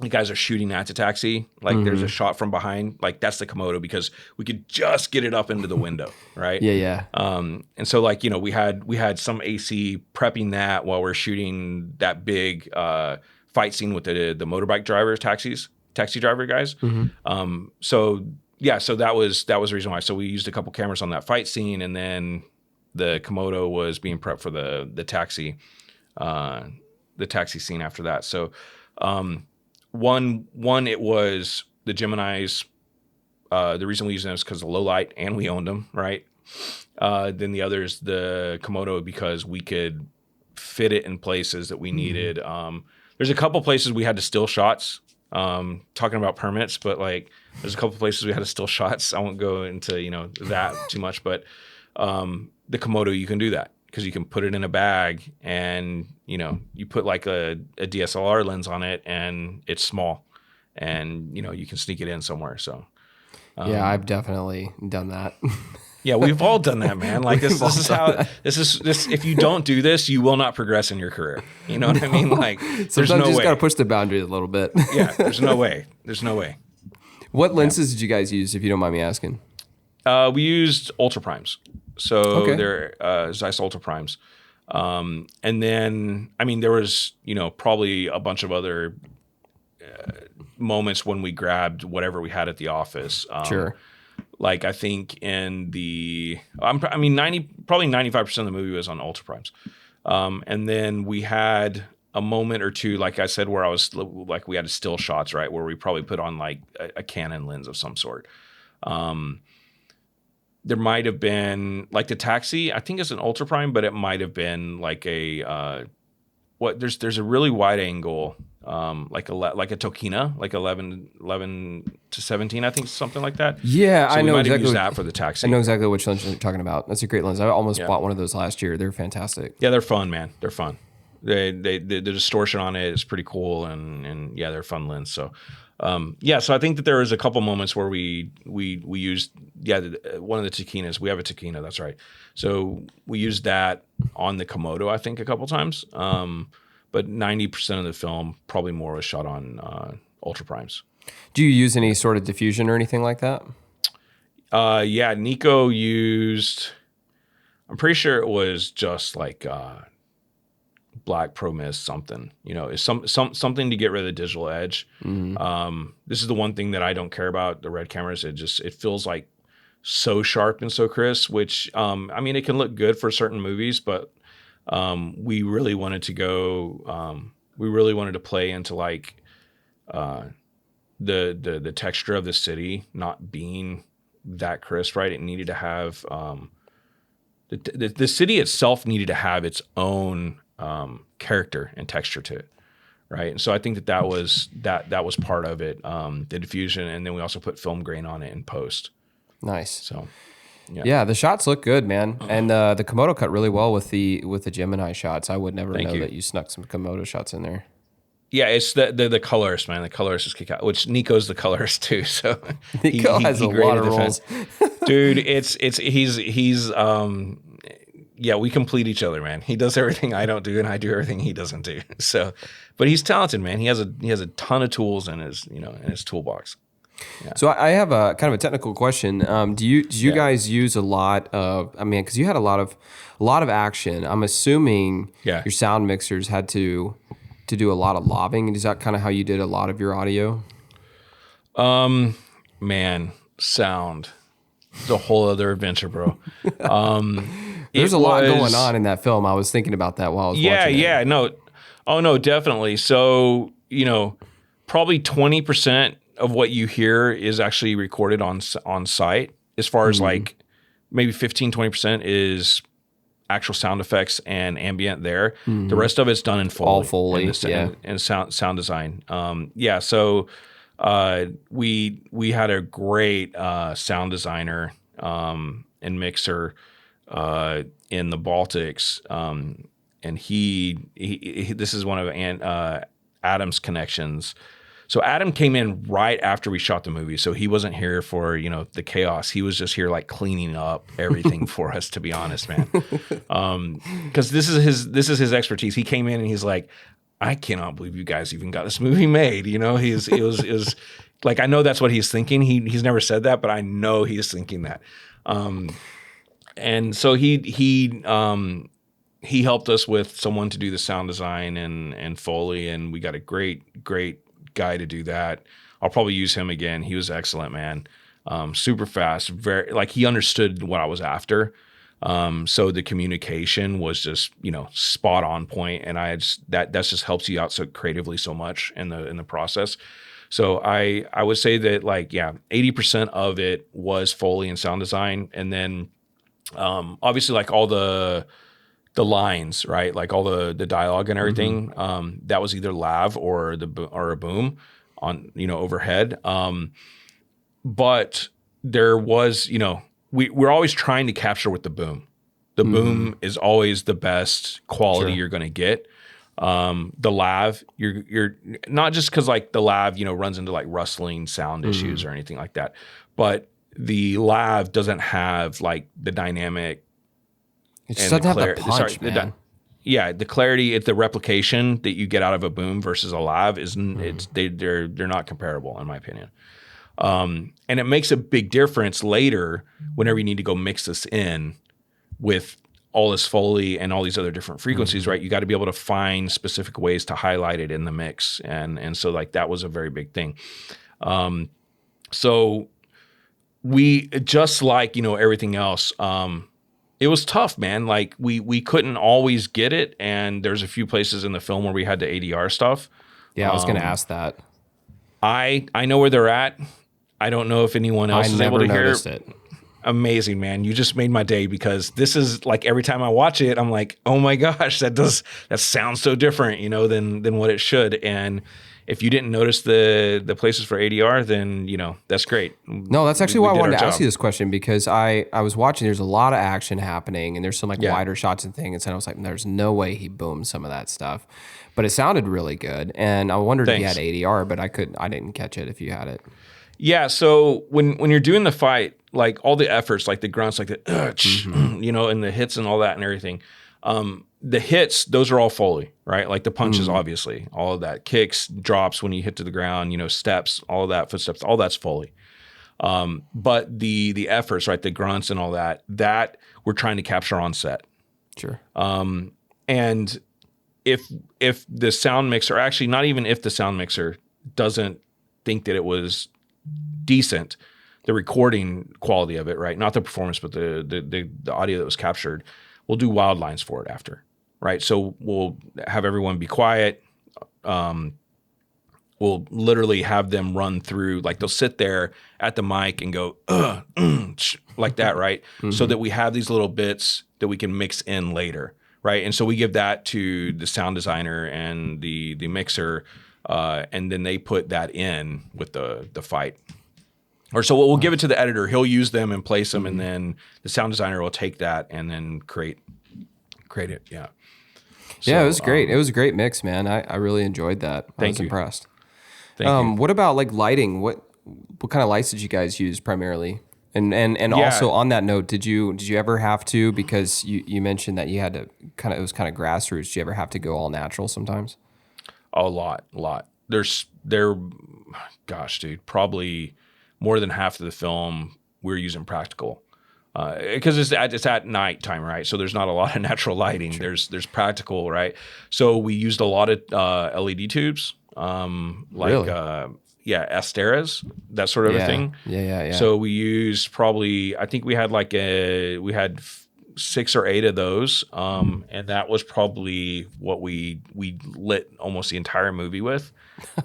the guys are shooting at the taxi. Like there's a shot from behind, like that's the Komodo because we could just get it up into the window, right? Yeah. And so like, you know, we had some AC prepping that while we're shooting that big fight scene with the motorbike drivers, taxi driver guys. So that was the reason why. So we used a couple cameras on that fight scene, and then the Komodo was being prepped for the taxi scene after that. So one it was the Geminis. The reason we used them is because of low light, and we owned them, right? Then the other is the Komodo because we could fit it in places that we needed. There's a couple places we had to still shots. Talking about permits, but like there's a couple places we had to still shots. I won't go into, you know, that too much, but the Komodo, you can do that because you can put it in a bag and, you know, you put like a DSLR lens on it and it's small and, you know, you can sneak it in somewhere. So Yeah, I've definitely done that. yeah, we've all done that, man. Like this is how this. If you don't do this, you will not progress in your career. You know what I mean? Like there's Sometimes no you just way. got to push the boundary a little bit. Yeah, there's no way. There's no way. What lenses did you guys use, if you don't mind me asking? We used ultra primes, so Okay. they're Zeiss ultra primes, and then I mean there was, you know, probably a bunch of other moments when we grabbed whatever we had at the office. Sure. Like I think in I mean 95% of the movie was on ultra primes, and then we had a moment or two, like I said, where I was like we had still shots, right, where we probably put on like a Canon lens of some sort. There might have been like the taxi, I think it's an ultra prime, but it might have been like a there's a really wide angle, like a Tokina, like 11 to 17, I think, something like that. Yeah, So I we know might have exactly. used that for the taxi. I know exactly which lens you're talking about. That's a great lens. I almost bought one of those last year. They're fantastic. Yeah, they're fun, man. They're fun. The distortion on it is pretty cool, and yeah, they're fun lens. So, so I think that there was a couple moments where we used one of the Takinas. We have a Takina, that's right. So we used that on the Komodo, I think, a couple times. But 90% of the film, probably more, was shot on ultra primes. Do you use any sort of diffusion or anything like that? Yeah, Nico used. I'm pretty sure it was just like black pro mist something. You know, it's something to get rid of the digital edge. This is the one thing that I don't care about the red cameras. It feels like so sharp and so crisp. Which I mean, it can look good for certain movies, but we really wanted to go. We really wanted to play into like the texture of the city not being that crisp, right? It needed to have the city itself needed to have its own character and texture to it, right? And so I think that was part of it, the diffusion, and then we also put film grain on it in post. Nice. So yeah, the shots look good, man, and the Komodo cut really well with the Gemini shots. I would never know that you snuck some Komodo shots in there. Yeah, it's the colorist, man. The colorist is kick out, which Nico's the colorist too. So Nico has a lot of roles. Dude, he's we complete each other, man. He does everything I don't do, and I do everything he doesn't do. So, but he's talented, man. He has a ton of tools in his toolbox. Yeah. So I have a kind of a technical question. Do you guys use a lot of? I mean, because you had a lot of action. I'm assuming your sound mixers had to do a lot of lobbing. Is that kind of how you did a lot of your audio? Man, sound. It's a whole other adventure, bro. There's a lot going on in that film. I was thinking about that while I was watching it. Yeah. No. Oh, no, definitely. So, probably 20% of what you hear is actually recorded on site. As far as like maybe 15-20% is actual sound effects and ambient there. The rest of it's done in Foley. All Foley, and sound design. So we had a great sound designer and mixer in the Baltics, and he this is one of Adam's connections. So Adam came in right after we shot the movie, so he wasn't here for the chaos. He was just here like cleaning up everything for us, to be honest, man. Because this is his expertise. He came in and he's like, I cannot believe you guys even got this movie made. You know, it was like, I know that's what he's thinking. He's never said that, but I know he's thinking that. And so he helped us with someone to do the sound design and Foley, and we got a great guy to do that. I'll probably use him again. He was excellent, man. Super fast, very, like, he understood what I was after. So the communication was just, spot on point, and that just helps you out so creatively so much in the process. So I would say that, like, 80% of it was Foley and sound design, and then obviously, like, all the lines, right? Like all the dialogue and everything, that was either lav or a boom on, overhead. But there was, we're always trying to capture with the boom. The boom is always the best quality you're going to get. The lav, you're not just because, like, the lav, runs into, like, rustling sound issues or anything like that, but the lav doesn't have, like, the dynamic. It just doesn't have the punch, man. The clarity, the replication that you get out of a boom versus a lav they're not comparable, in my opinion. And it makes a big difference later whenever you need to go mix this in with all this Foley and all these other different frequencies, right? You got to be able to find specific ways to highlight it in the mix. And so, like, that was a very big thing. So we, just like, everything else, it was tough, man. Like, we couldn't always get it. And there's a few places in the film where we had the ADR stuff. Yeah, I was going to ask that. I know where they're at. I don't know if anyone else is able to hear it. Amazing, man. You just made my day, because this is, like, every time I watch it, I'm like, oh my gosh, that sounds so different, than what it should. And if you didn't notice the places for ADR, then, that's great. No, that's actually why I wanted to ask you this question, because I was watching, there's a lot of action happening, and there's some, like, wider shots and things, and I was like, there's no way he boomed some of that stuff. But it sounded really good, and I wondered if you had ADR, but I didn't catch it if you had it. Yeah, so when you're doing the fight, like, all the efforts, like the grunts, like the and the hits and all that and everything, the hits, those are all Foley, right? Like the punches, obviously, all of that, kicks, drops when you hit to the ground, steps, all of that, footsteps, all that's Foley. But the efforts, right, the grunts and all that we're trying to capture on set. Sure. And if the sound mixer, actually, not even if the sound mixer doesn't think that it was decent, the recording quality of it, right? Not the performance, but the audio that was captured, we'll do wild lines for it after, right? So we'll have everyone be quiet. We'll literally have them run through, like, they'll sit there at the mic and go, like that, right? So that we have these little bits that we can mix in later, right? And so we give that to the sound designer and the mixer, and then they put that in with the fight. Or so we'll give it to the editor. He'll use them and place them, and then the sound designer will take that and then create it. Yeah. So, yeah, it was great. It was a great mix, man. I really enjoyed that. I was impressed. Thank you. What about, like, lighting? What kind of lights did you guys use primarily? And also on that note, did you ever have to, because you mentioned that you had to it was kind of grassroots. Did you ever have to go all natural sometimes? A lot. Gosh, dude, probably more than half of the film we're using practical, because it's at night time, right? So there's not a lot of natural lighting. Sure. There's practical, right? So we used a lot of LED tubes, Really? Asteras, that sort of a thing. Yeah. So we used probably, I think we had 6 or 8 of those, and that was probably what we lit almost the entire movie with.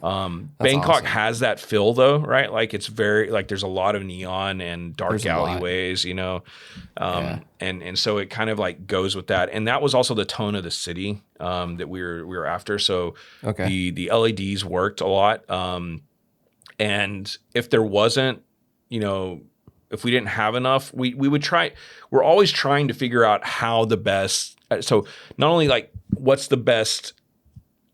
Bangkok awesome. has that feel, though, right? Like, it's very, like, there's a lot of neon and dark alleyways, and so it kind of, like, goes with that. And that was also the tone of the city that we were after. So the LEDs worked a lot, and if there wasn't, if we didn't have enough, we would try. We're always trying to figure out how the best. So not only, like, what's the best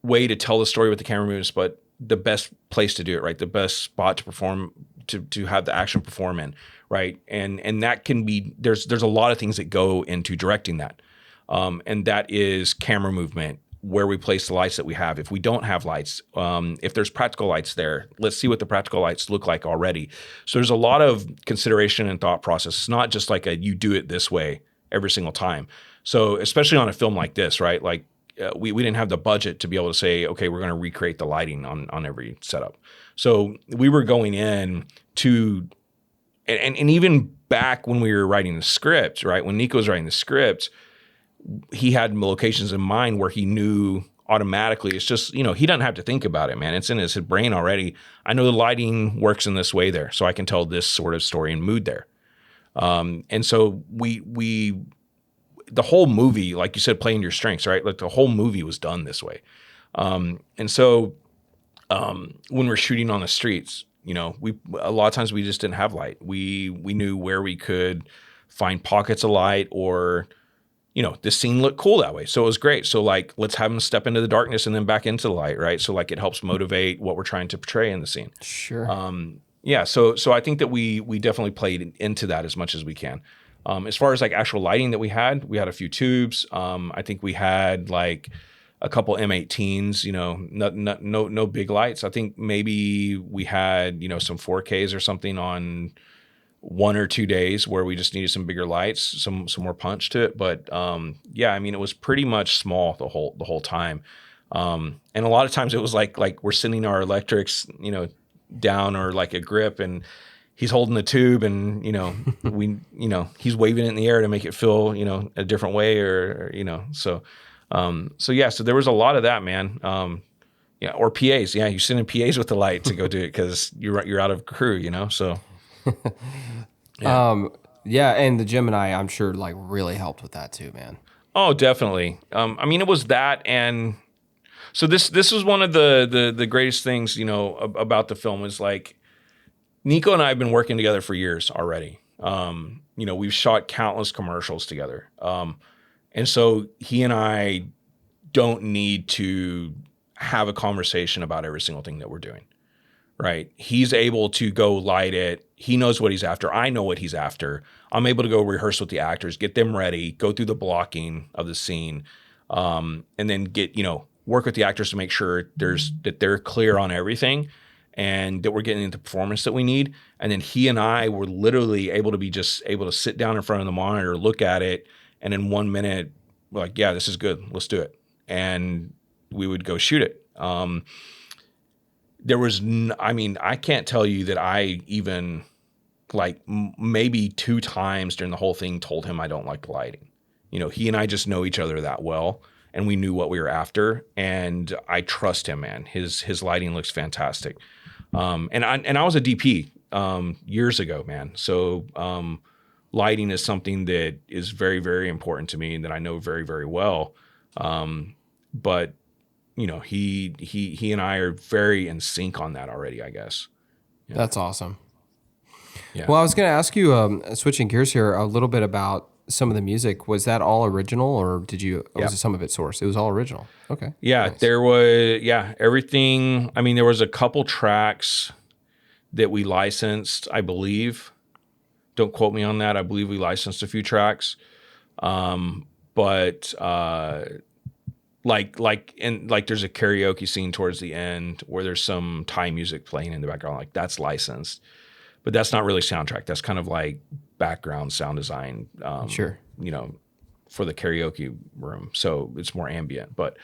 way to tell the story with the camera moves, but the best place to do it, right? The best spot to perform, to have the action perform in, right? And that can be, there's a lot of things that go into directing that. And that is camera movement, where we place the lights that we have. If we don't have lights, if there's practical lights there, let's see what the practical lights look like already. So there's a lot of consideration and thought process. It's not just like you do it this way every single time. So especially on a film like this, right? Like we didn't have the budget to be able to say, okay, we're going to recreate the lighting on every setup. So we were going in to, and even back when we were writing the script, right? When Nico was writing the script, he had locations in mind where he knew automatically. It's just, he doesn't have to think about it, man. It's in his brain already. I know the lighting works in this way there, so I can tell this sort of story and mood there. And so the whole movie, like you said, playing your strengths, right? Like the whole movie was done this way. And so when we're shooting on the streets, a lot of times we just didn't have light. We knew where we could find pockets of light, or the scene looked cool that way. So it was great. So like, let's have them step into the darkness and then back into the light, right? So like it helps motivate what we're trying to portray in the scene. Sure. Yeah. So I think that we definitely played into that as much as we can. As far as like actual lighting that we had a few tubes. I think we had like a couple M18s, no big lights. I think maybe we had, some 4Ks or something on 1 or 2 days where we just needed some bigger lights, some more punch to it. But yeah, I mean, it was pretty much small the whole time. And a lot of times it was like we're sending our electrics, down, or like a grip, and he's holding the tube, and he's waving it in the air to make it feel a different way, or so yeah, so there was a lot of that, man. Yeah, or PAs. Yeah, you send in PAs with the light to go do it because you're out of crew, so. Yeah, and the Gemini, I'm sure, like really helped with that too, man. Oh, definitely. I mean, it was that, and so this was one of the greatest things, about the film was like Nico and I have been working together for years already. We've shot countless commercials together, and so he and I don't need to have a conversation about every single thing that we're doing. Right. He's able to go light it. He knows what he's after. I know what he's after. I'm able to go rehearse with the actors, get them ready, go through the blocking of the scene, and then work with the actors to make sure that they're clear on everything and that we're getting the performance that we need. And then he and I were literally able to sit down in front of the monitor, look at it, and in 1 minute, we're like, yeah, this is good. Let's do it. And we would go shoot it. There was, I can't tell you that I even like maybe 2 times during the whole thing told him I don't like the lighting. He and I just know each other that well, and we knew what we were after, and I trust him, man. His lighting looks fantastic. And I was a DP years ago, man. So lighting is something that is very, very important to me and that I know very, very well. But he and I are very in sync on that already, I guess. Yeah. That's awesome. Yeah. Well, I was going to ask you, switching gears here, a little bit about some of the music. Was that all original, or was it some of it sourced? It was all original. Okay. Yeah, nice. There was, everything. I mean, there was a couple tracks that we licensed, I believe. Don't quote me on that. I believe we licensed a few tracks. But like there's a karaoke scene towards the end where there's some Thai music playing in the background. Like that's licensed, but that's not really soundtrack. That's kind of like background sound design. Sure. For the karaoke room. So it's more ambient, but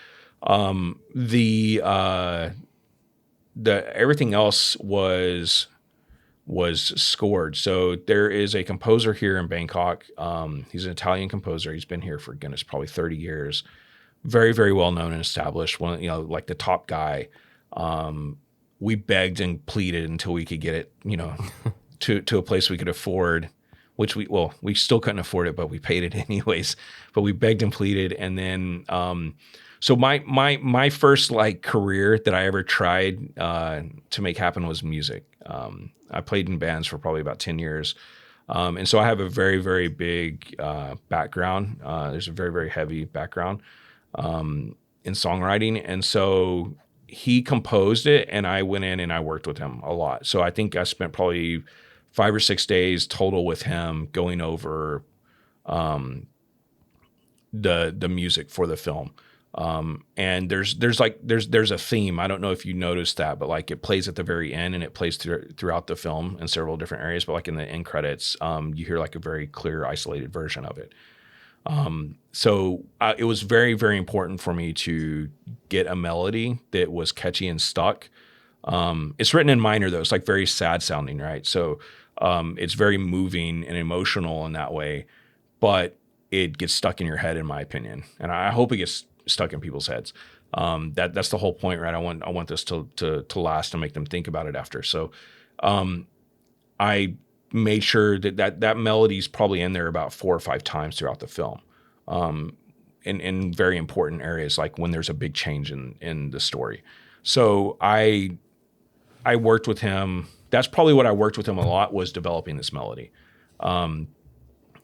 the everything else was scored. So there is a composer here in Bangkok. He's an Italian composer. He's been here for, goodness, probably 30 years. Very, very well known and established. One, like the top guy. We begged and pleaded until we could get it, to a place we could afford, which we still couldn't afford it, but we paid it anyways. But we begged and pleaded, and then so my first like career that I ever tried to make happen was music. I played in bands for probably about 10 years. And so I have a very, very big background. There's a very, very heavy background in songwriting. And so he composed it, and I went in and I worked with him a lot. So I think I spent probably 5 or 6 days total with him going over the music for the film. And there's a theme. I don't know if you noticed that, but like it plays at the very end and it plays throughout the film in several different areas. But like in the end credits, you hear like a very clear, isolated version of it. So it was very, very important for me to get a melody that was catchy and stuck. It's written in minor though. It's like very sad sounding, right? So it's very moving and emotional in that way, but it gets stuck in your head, in my opinion. And I hope it gets stuck in people's heads. That's the whole point, right? I want this to last and make them think about it after. So I made sure that melody's probably in there about 4 or 5 times throughout the film. In very important areas, like when there's a big change in the story. So I worked with him. That's probably what I worked with him a lot, was developing this melody.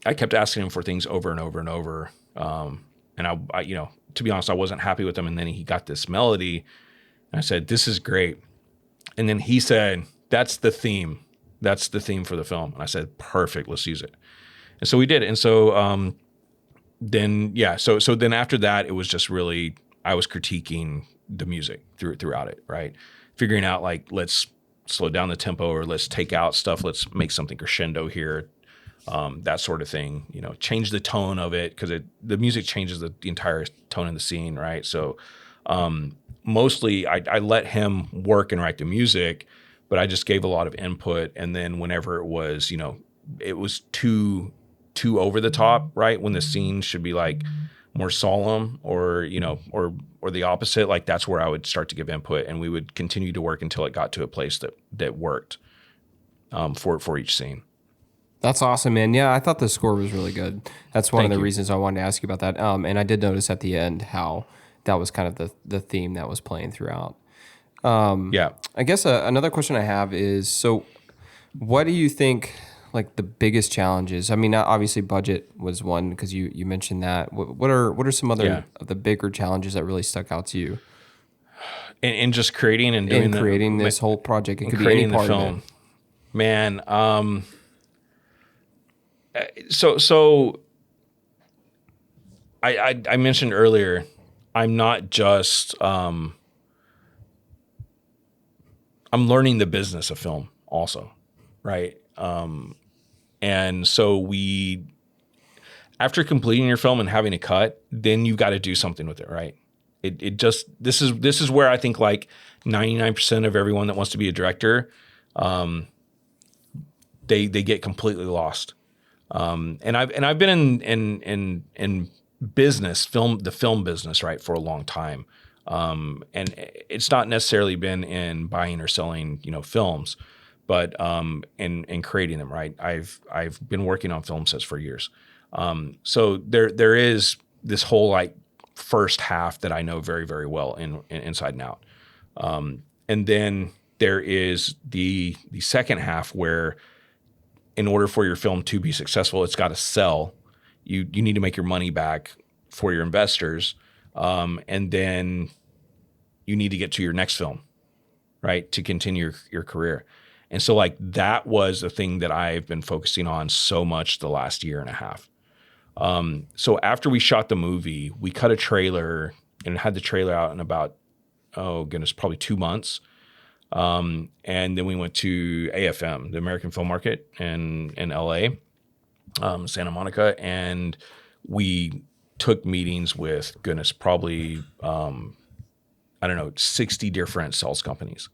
I kept asking him for things over and over and over. And I, you know, to be honest, I wasn't happy with him. And then he got this melody and I said, this is great. And then he said, that's the theme. That's the theme for the film. And I said, perfect, let's use it. And so we did. And so, then after that, it was just really, I was critiquing the music throughout it, right? Figuring out like, let's slow down the tempo, or let's take out stuff. Let's make something crescendo here. That sort of thing, you know, change the tone of it, because the music changes the entire tone of the scene, right? So mostly I let him work and write the music, but I just gave a lot of input. And then whenever it was, you know, it was too over the top, right? When the scene should be like more solemn, or, you know, or the opposite, like that's where I would start to give input, and we would continue to work until it got to a place that worked for each scene. That's awesome, man. Yeah, I thought the score was really good. That's one of the you. reasons I wanted to ask you about that. And I did notice at the end how that was kind of the theme that was playing throughout. Yeah. I guess another question I have is, so what do you think like the biggest challenges? I mean, obviously budget was one, because you mentioned that. What are some other of the bigger challenges that really stuck out to you? In just creating and doing creating this whole project, it could be any part of it. Man, so I mentioned earlier, I'm not just I'm learning the business of film also, right? And so after completing your film and having a cut, then you've got to do something with it, right? This is where I think like 99% of everyone that wants to be a director, they get completely lost. And I've been in business, the film business, right, for a long time. And it's not necessarily been in buying or selling, you know, films, but in creating them, right? I've been working on film sets for years. So there is this whole like first half that I know very, very well inside and out. And then there is the second half where, in order for your film to be successful, it's got to sell. You need to make your money back for your investors. And then you need to get to your next film, right, to continue your career. And so like that was the thing that I've been focusing on so much the last year and a half. So after we shot the movie, we cut a trailer and had the trailer out in about, probably 2 months. And then we went to AFM, the American Film Market in LA, Santa Monica. And we took meetings with, probably, 60 different sales companies.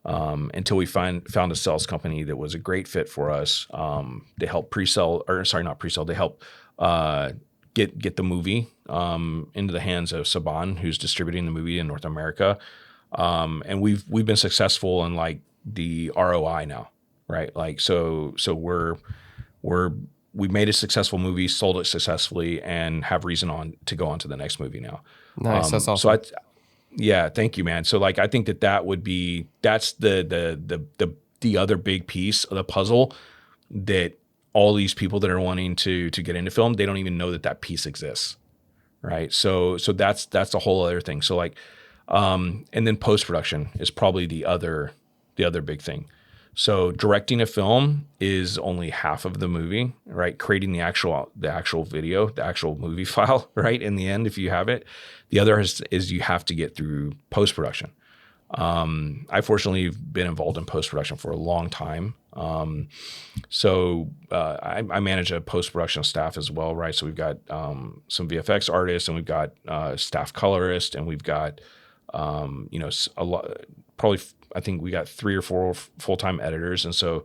Until we found a sales company that was a great fit for us, to help to help get the movie into the hands of Saban, who's distributing the movie in North America. And we've been successful in like the ROI now, right? Like so we made a successful movie, sold it successfully, and have reason to go on to the next movie now. Nice, that's awesome. So yeah, thank you, man. So like I think that's the other big piece of the puzzle, that all these people that are wanting to get into film, they don't even know that piece exists, right? So that's a whole other thing. So like, and then post-production is probably the other big thing. So directing a film is only half of the movie, right? Creating the actual video, the actual movie file, right? In the end, if you have it, the other is you have to get through post-production. I fortunately have been involved in post-production for a long time. So I manage a post-production staff as well, right? So we've got some VFX artists, and we've got staff colorist, and we've got a lot. Probably, I think we got 3 or 4 full-time editors, and so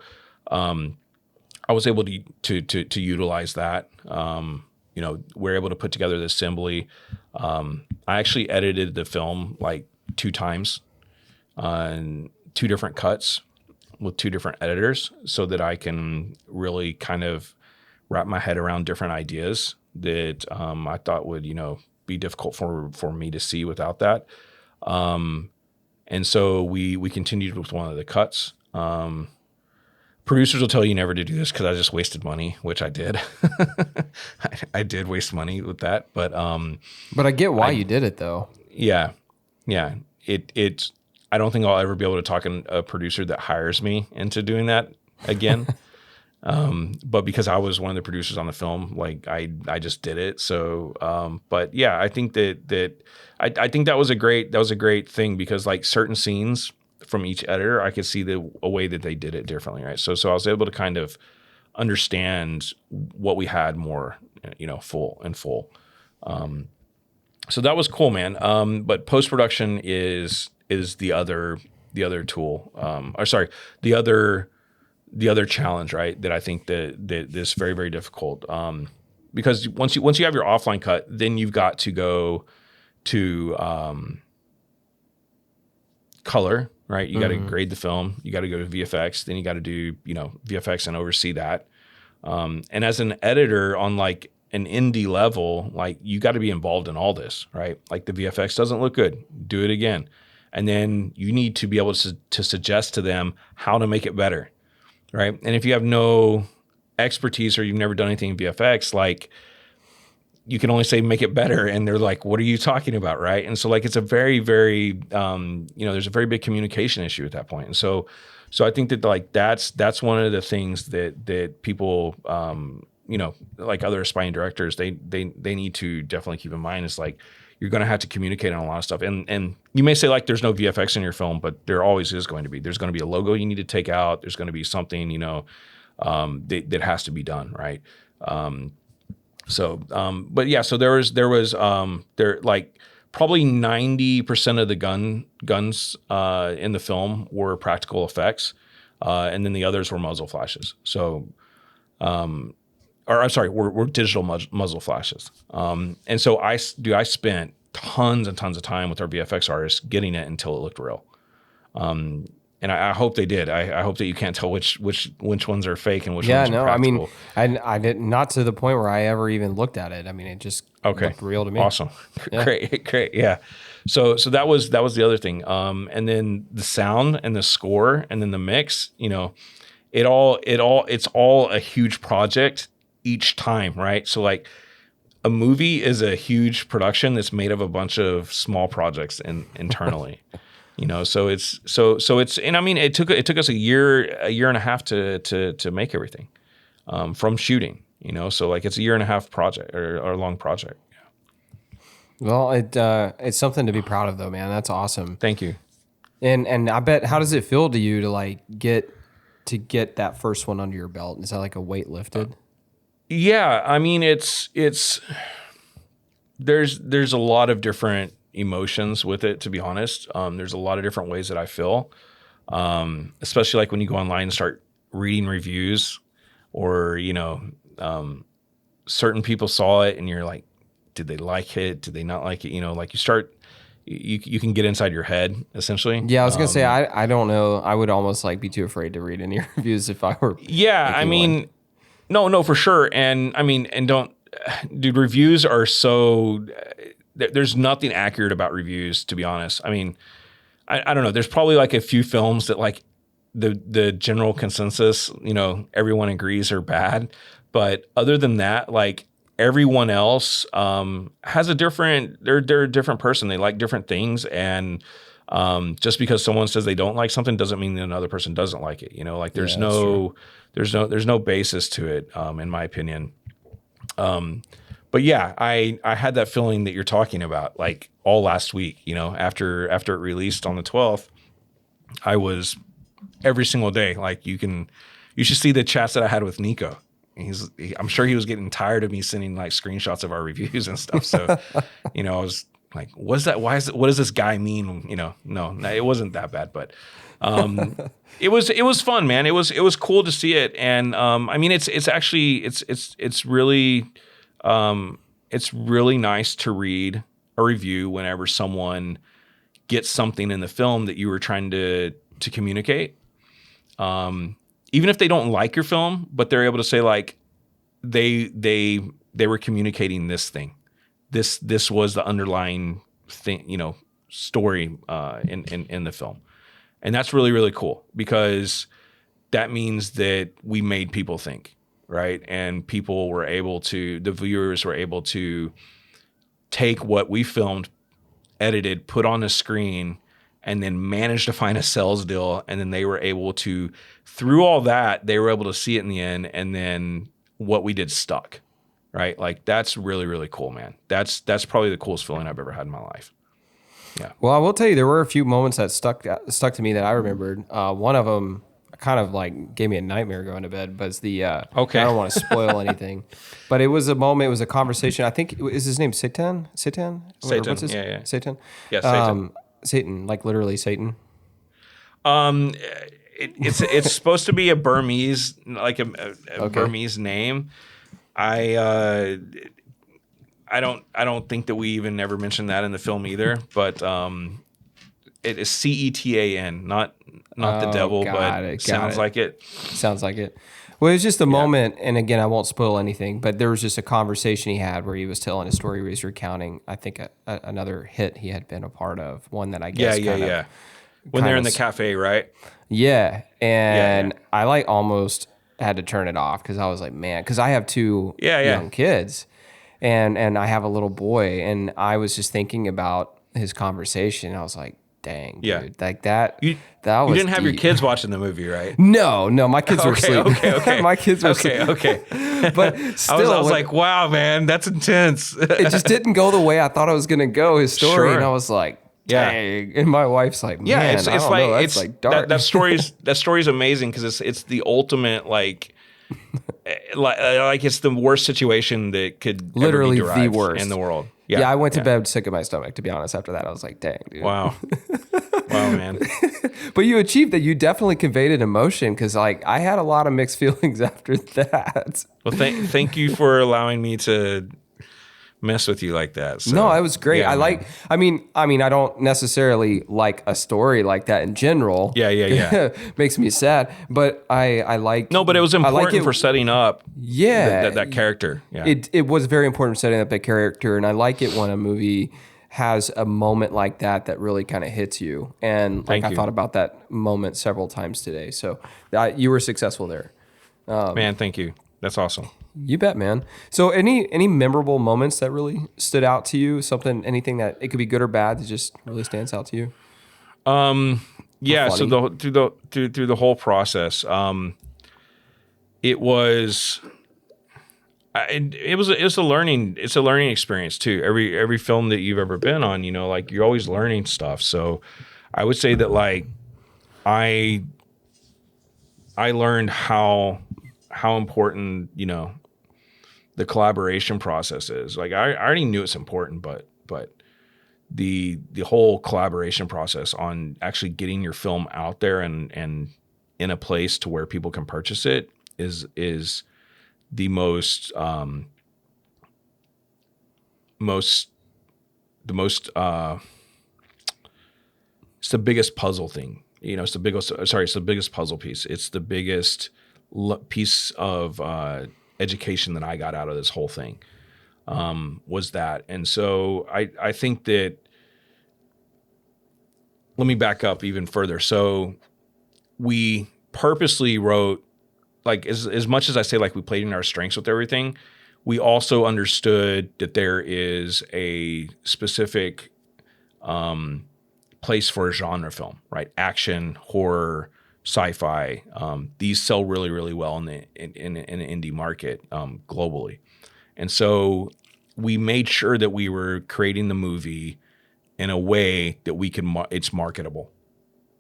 I was able to utilize that. We're able to put together the assembly. I actually edited the film like 2 times on 2 different cuts with 2 different editors, so that I can really kind of wrap my head around different ideas that I thought would be difficult for me to see without that. And so we continued with one of the cuts. Producers will tell you never to do this because I just wasted money, which I did. I did waste money with that, but I get why you did it though. Yeah. It's. I don't think I'll ever be able to talk a producer that hires me into doing that again. But because I was one of the producers on the film, like I just did it. So, but yeah, I think I think that was a great thing, because like certain scenes from each editor, I could see a way that they did it differently, right? So I was able to kind of understand what we had more, full. So that was cool, man. But post-production is the other tool, the other challenge, right? That I think that is very, very difficult. Because once you have your offline cut, then you've got to go to color, right? You got to grade the film. You got to go to VFX. Then you got to do VFX and oversee that. And as an editor on like an indie level, like you got to be involved in all this, right? Like the VFX doesn't look good, do it again. And then you need to be able to suggest to them how to make it better, right? And if you have no expertise or you've never done anything in VFX, like you can only say make it better, and they're like, "What are you talking about?" Right? And so like it's a very, very there's a very big communication issue at that point. And so I think that like that's one of the things that people like other aspiring directors they need to definitely keep in mind, is like you're going to have to communicate on a lot of stuff. And you may say like there's no VFX in your film, but there always is going to be. There's going to be a logo you need to take out. There's going to be something that has to be done, right? But yeah, so there was like probably 90% of the guns in the film were practical effects, and then the others were muzzle flashes. So, were digital muzzle flashes. And so I spent tons and tons of time with our VFX artists getting it until it looked real. And I hope they did. I hope that you can't tell which ones are fake and which ones are practical. I mean, I did not to the point where I ever even looked at it. I mean, it just looked real to me. Awesome. Yeah. Great. Yeah. So that was the other thing. And then the sound and the score and then the mix, it's all a huge project each time, right? So like a movie is a huge production that's made of a bunch of small projects internally. So it's, and I mean, it took us a year and a half to make everything, from shooting, so like it's a year and a half project or a long project. Yeah. Well, it's something to be proud of though, man. That's awesome. Thank you. And I bet, how does it feel to you to like get that first one under your belt? Is that like a weight lifted? Yeah. I mean, there's a lot of different emotions with it, to be honest. There's a lot of different ways that I feel, especially like when you go online and start reading reviews, or certain people saw it and you're like, did they like it? Did they not like it? Like you can get inside your head essentially. Yeah, I was gonna say I don't know. I would almost like be too afraid to read any reviews if I were. Yeah, I mean, no, for sure. And I mean, dude, reviews are so. There's nothing accurate about reviews, to be honest. I mean, I don't know. There's probably like a few films that like the general consensus, everyone agrees are bad. But other than that, like everyone else has a different, they're a different person. They like different things. And Just because someone says they don't like something doesn't mean that another person doesn't like it. You know, like there's no basis to it, in my opinion. But yeah, I had that feeling that you're talking about, like all last week, you know, after it released on the 12th, I was every single day. Like you should see the chats that I had with Nico. I'm sure he was getting tired of me sending like screenshots of our reviews and stuff. So, you know, I was like, what's that? What does this guy mean? You know, no, it wasn't that bad, but, it was fun, man. It was cool to see it. And, I mean, it's actually, it's really nice to read a review whenever someone gets something in the film that you were trying to communicate. Even if they don't like your film, but they're able to say like they were communicating this thing. This was the underlying thing, you know, story in the film. And that's really, really cool because that means that we made people think, right? And the viewers were able to take what we filmed, edited, put on a screen, and then managed to find a sales deal. And then they were able to, through all that, they were able to see it in the end. And then what we did stuck, right? Like that's really, really cool, man. That's probably the coolest feeling I've ever had in my life. Yeah. Well, I will tell you, there were a few moments that stuck to me that I remembered. One of them kind of like gave me a nightmare going to bed, but it's the, okay. I don't want to spoil anything, but it was a moment, it was a conversation. I think, is his name Satan? Satan. What's his, Yeah. Satan? Yeah, Satan. Satan, like literally Satan. It's supposed to be a Burmese, like a okay. Burmese name. I don't think that we even ever mentioned that in the film either, but it is Cetan, not the devil, but sounds like it. Sounds like it. Well, it was just a moment, and again, I won't spoil anything, but there was just a conversation he had where he was telling a story where he was recounting, I think, another hit he had been a part of, one that I guess when they're in the cafe, right? Yeah, and I like almost had to turn it off because I was like, man, because I have two young kids, and I have a little boy, and I was just thinking about his conversation, and I was like, dang, dude, like that. That was. You didn't have your kids watching the movie, right? No, my kids were asleep. Okay. My kids were asleep. Okay. But still, I was like, wow, man, that's intense. It just didn't go the way I thought it was going to go. His story, Sure. and I was like, dang. And my wife's like, man, it's I don't like know. That's it's like dark. that story's amazing because it's the ultimate like it's the worst situation that could literally ever be the derived worst in the world. Yeah, I went to bed sick of my stomach, to be honest. After that, I was like, dang, dude. Wow, man. But you achieved that. You definitely conveyed an emotion because, like, I had a lot of mixed feelings after that. Well, thank you for allowing me to mess with you like that. So, no, it was great. Yeah, I mean, I don't necessarily like a story like that in general. Yeah. Makes me sad, but I like. No, but it was important for setting up. That character. Yeah, it was very important for setting up that character, and I like it when a movie has a moment like that really kind of hits you. And like I thought about that moment several times today. So you were successful there. Man, thank you. That's awesome. You bet, man. So any memorable moments that really stood out to you? Anything that it could be good or bad that just really stands out to you? Yeah. So through the whole process, it was a learning experience too. Every film that you've ever been on, you know, like you're always learning stuff. So I would say that like I learned how important, you know, the collaboration process is. Like I already knew it's important, but the whole collaboration process on actually getting your film out there and in a place to where people can purchase it is the most it's the biggest puzzle thing. You know, it's the biggest puzzle piece. It's the biggest piece of education that I got out of this whole thing was that. And so I think that, let me back up even further. So we purposely wrote, like as much as I say like we played in our strengths with everything, we also understood that there is a specific place for a genre film, right? Action, horror, sci-fi. These sell really, really well in the indie market globally. And so we made sure that we were creating the movie in a way that we can, it's marketable,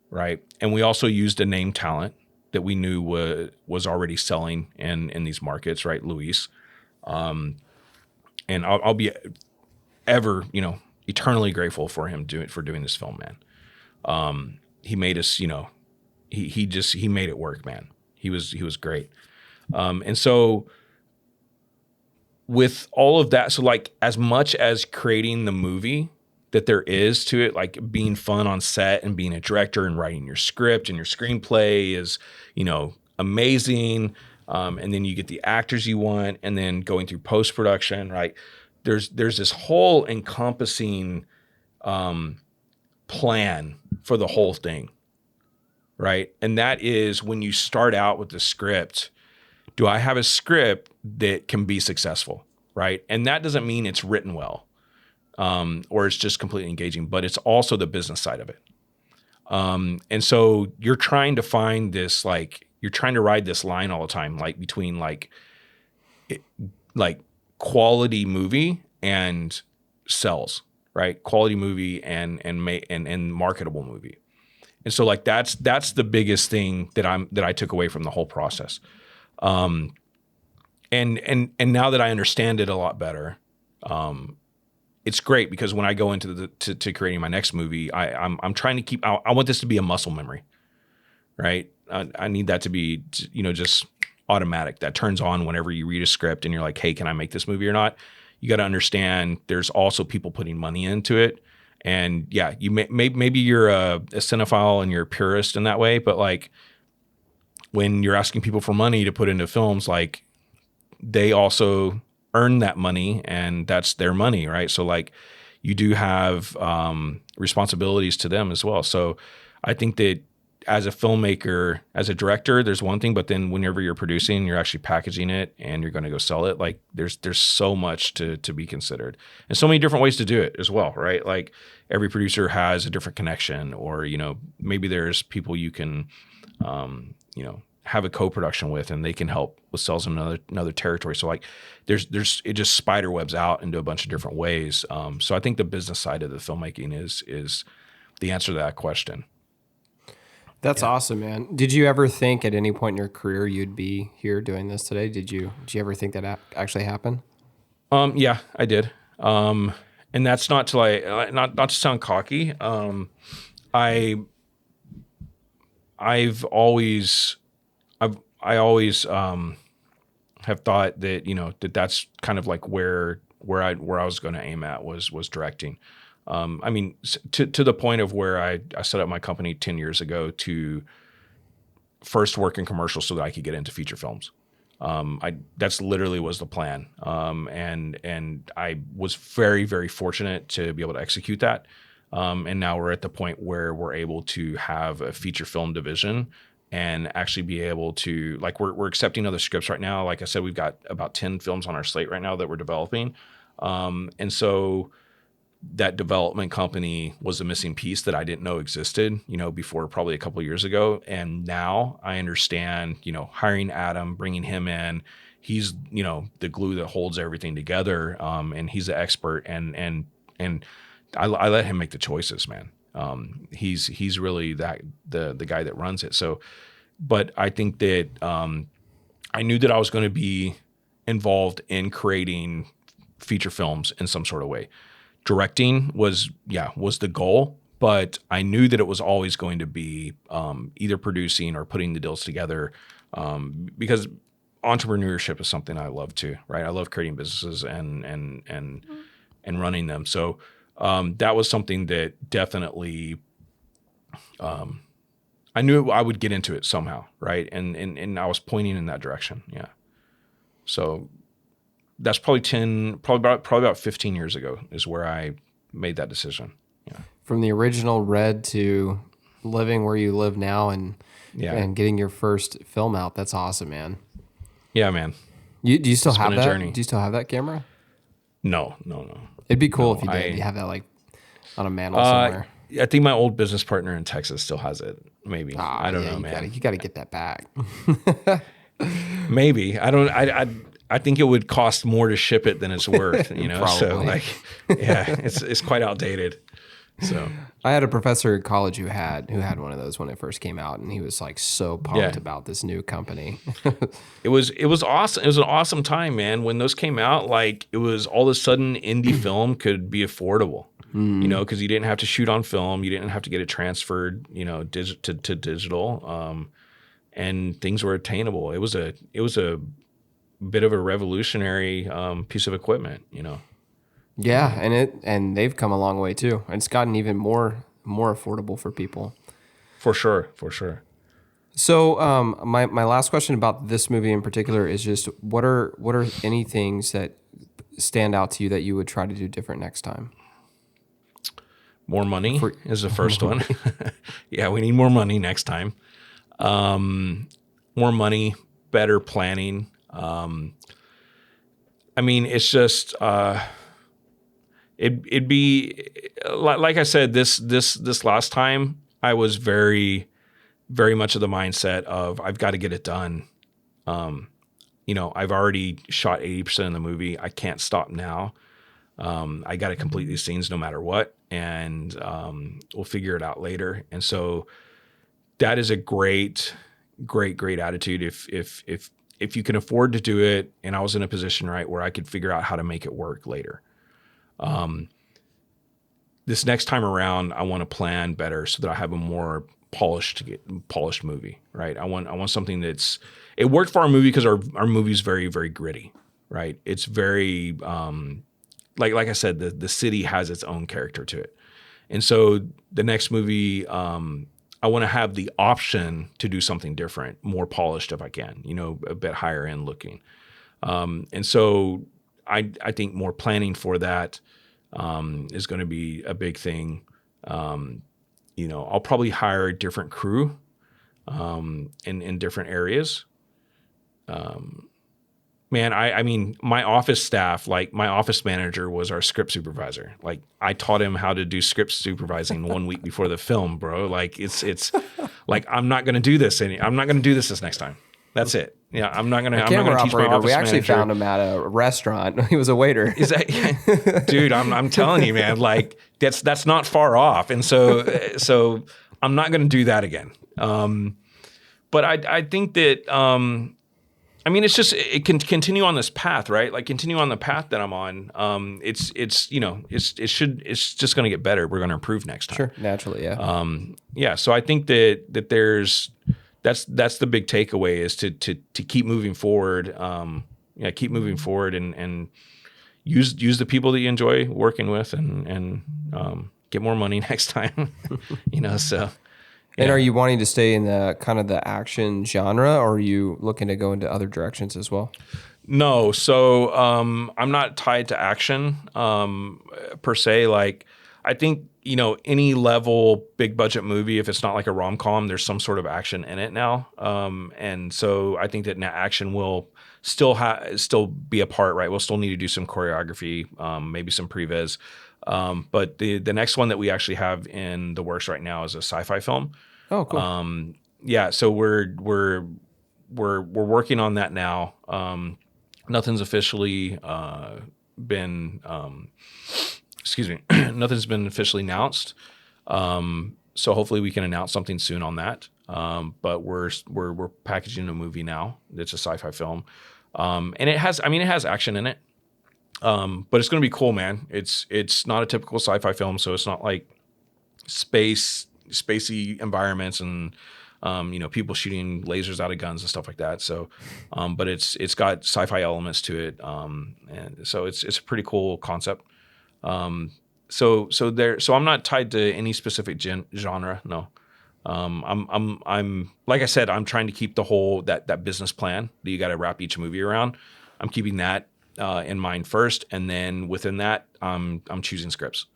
right? And we also used a name talent that we knew was already selling in these markets, right? Luis. And I'll be ever, eternally grateful for him doing this film, man. He made us, he made it work, man. He was great. And so with all of that, so like as much as creating the movie that there is to it, like being fun on set and being a director and writing your script and your screenplay is, amazing. And then you get the actors you want, and then going through post-production, right? There's this whole encompassing plan for the whole thing, right? And that is when you start out with the script, do I have a script that can be successful, right? And that doesn't mean it's written well or it's just completely engaging, but it's also the business side of it. And so you're trying to find this, like, you're trying to ride this line all the time, like between like quality movie and sells, right? Quality movie and marketable movie. And so like that's the biggest thing that I took away from the whole process. And now that I understand it a lot better, it's great because when I go into to creating my next movie, I'm trying to keep. I want this to be a muscle memory, right? I need that to be, just automatic. That turns on whenever you read a script and you're like, hey, can I make this movie or not? You got to understand there's also people putting money into it. And yeah, you maybe you're a cinephile and you're a purist in that way, but like when you're asking people for money to put into films, like they also earn that money and that's their money, right? So like you do have responsibilities to them as well. So I think that as a filmmaker, as a director, there's one thing, but then whenever you're producing, you're actually packaging it and you're going to go sell it. Like there's so much to be considered and so many different ways to do it as well, right? Like every producer has a different connection, or, maybe there's people you can, have a co-production with and they can help with sales in another territory. So like it just spider webs out into a bunch of different ways. So I think the business side of the filmmaking is the answer to that question. That's awesome, man. Did you ever think at any point in your career you'd be here doing this today? Did you ever think that actually happened? Yeah, I did. And that's not to not to sound cocky. I always have thought that that's kind of like where I was going to aim at was directing. I mean, to the point of where I set up my company 10 years ago to first work in commercials so that I could get into feature films. That's literally was the plan. And I was very, very fortunate to be able to execute that. And now we're at the point where we're able to have a feature film division and actually be able to, like, we're accepting other scripts right now. Like I said, we've got about 10 films on our slate right now that we're developing. And so that development company was a missing piece that I didn't know existed, before probably a couple of years ago. And now I understand, hiring Adam, bringing him in, he's, the glue that holds everything together. And he's an expert and I let him make the choices, man. He's really the guy that runs it. So, but I think that, I knew that I was going to be involved in creating feature films in some sort of way. Directing was the goal, but I knew that it was always going to be either producing or putting the deals together, because entrepreneurship is something I love too, right? I love creating businesses and running them. So that was something that definitely I knew I would get into it somehow, right? And I was pointing in that direction, yeah. So that's probably about 15 years ago is where I made that decision. Yeah. From the original Red to living where you live now and getting your first film out. That's awesome, man. Yeah, man. Do you still have that? Journey. Do you still have that camera? No. It'd be cool if you did. You have that like on a mantle somewhere. I think my old business partner in Texas still has it. Maybe. I don't know, man. You gotta get that back. Maybe. I think it would cost more to ship it than it's worth, you know? So Probably. it's quite outdated. So I had a professor in college who had one of those when it first came out, and he was like so pumped about this new company. it was awesome. It was an awesome time, man. When those came out, like it was all of a sudden indie film could be affordable, you know, because you didn't have to shoot on film, you didn't have to get it transferred, you know, to digital, and things were attainable. It was a bit of a revolutionary piece of equipment, you know. Yeah, and they've come a long way too. It's gotten even more affordable for people. For sure. So, my last question about this movie in particular is just what are any things that stand out to you that you would try to do different next time? More money is the first one. Yeah, we need more money next time. More money, better planning. I mean, it's just it'd be like I said, this last time I was very, very much of the mindset of I've got to get it done. You know, I've already shot 80% of the movie. I can't stop now. I got to complete these scenes no matter what, and we'll figure it out later. And so that is a great attitude. If you can afford to do it, and I was in a position right where I could figure out how to make it work later. This next time around, I want to plan better so that I have a more polished movie, right? I want something it worked for our movie because our movie is very, very gritty, right? It's very, like I said, the city has its own character to it. And so the next movie, I want to have the option to do something different, more polished if I can, you know, a bit higher end looking. And so I think more planning for that is going to be a big thing. You know, I'll probably hire a different crew in different areas. Man, I mean, my office staff, like my office manager was our script supervisor. Like I taught him how to do script supervising 1 week before the film, bro. Like it's like, I'm not going to do this. I'm not going to do this next time. That's it. Yeah. I'm not going to teach my office we actually manager. found him at a restaurant. He was a waiter. Is that, dude, I'm telling you, man, like that's not far off. And so I'm not going to do that again. But I think that, I mean, it's just, it can continue on this path, right? Like continue on the path that I'm on. It's you know, it's just going to get better. We're going to improve next time. Sure. Naturally. Yeah. Yeah. So I think that that's the big takeaway is to keep moving forward. Keep moving forward and use the people that you enjoy working with and get more money next time, you know, so. Yeah. And are you wanting to stay in the kind of the action genre, or are you looking to go into other directions as well? No. So I'm not tied to action per se. Like I think, you know, any level big budget movie, if it's not like a rom-com, there's some sort of action in it now. And so I think that action will still be a part, right? We'll still need to do some choreography, maybe some previs. But the next one that we actually have in the works right now is a sci-fi film. Oh, cool. Yeah, so we're working on that now. Nothing's officially been nothing's been officially announced. So hopefully we can announce something soon on that. But we're packaging a movie now. It's a sci-fi film. And it has action in it. But it's going to be cool, man. It's not a typical sci-fi film, so it's not like spacey environments and you know, people shooting lasers out of guns and stuff like that. So, but it's got sci-fi elements to it, and so it's a pretty cool concept. So I'm not tied to any specific genre. No, I'm like I said, I'm trying to keep the whole that business plan that you got to wrap each movie around. I'm keeping that in mind first, and then within that, I'm choosing scripts.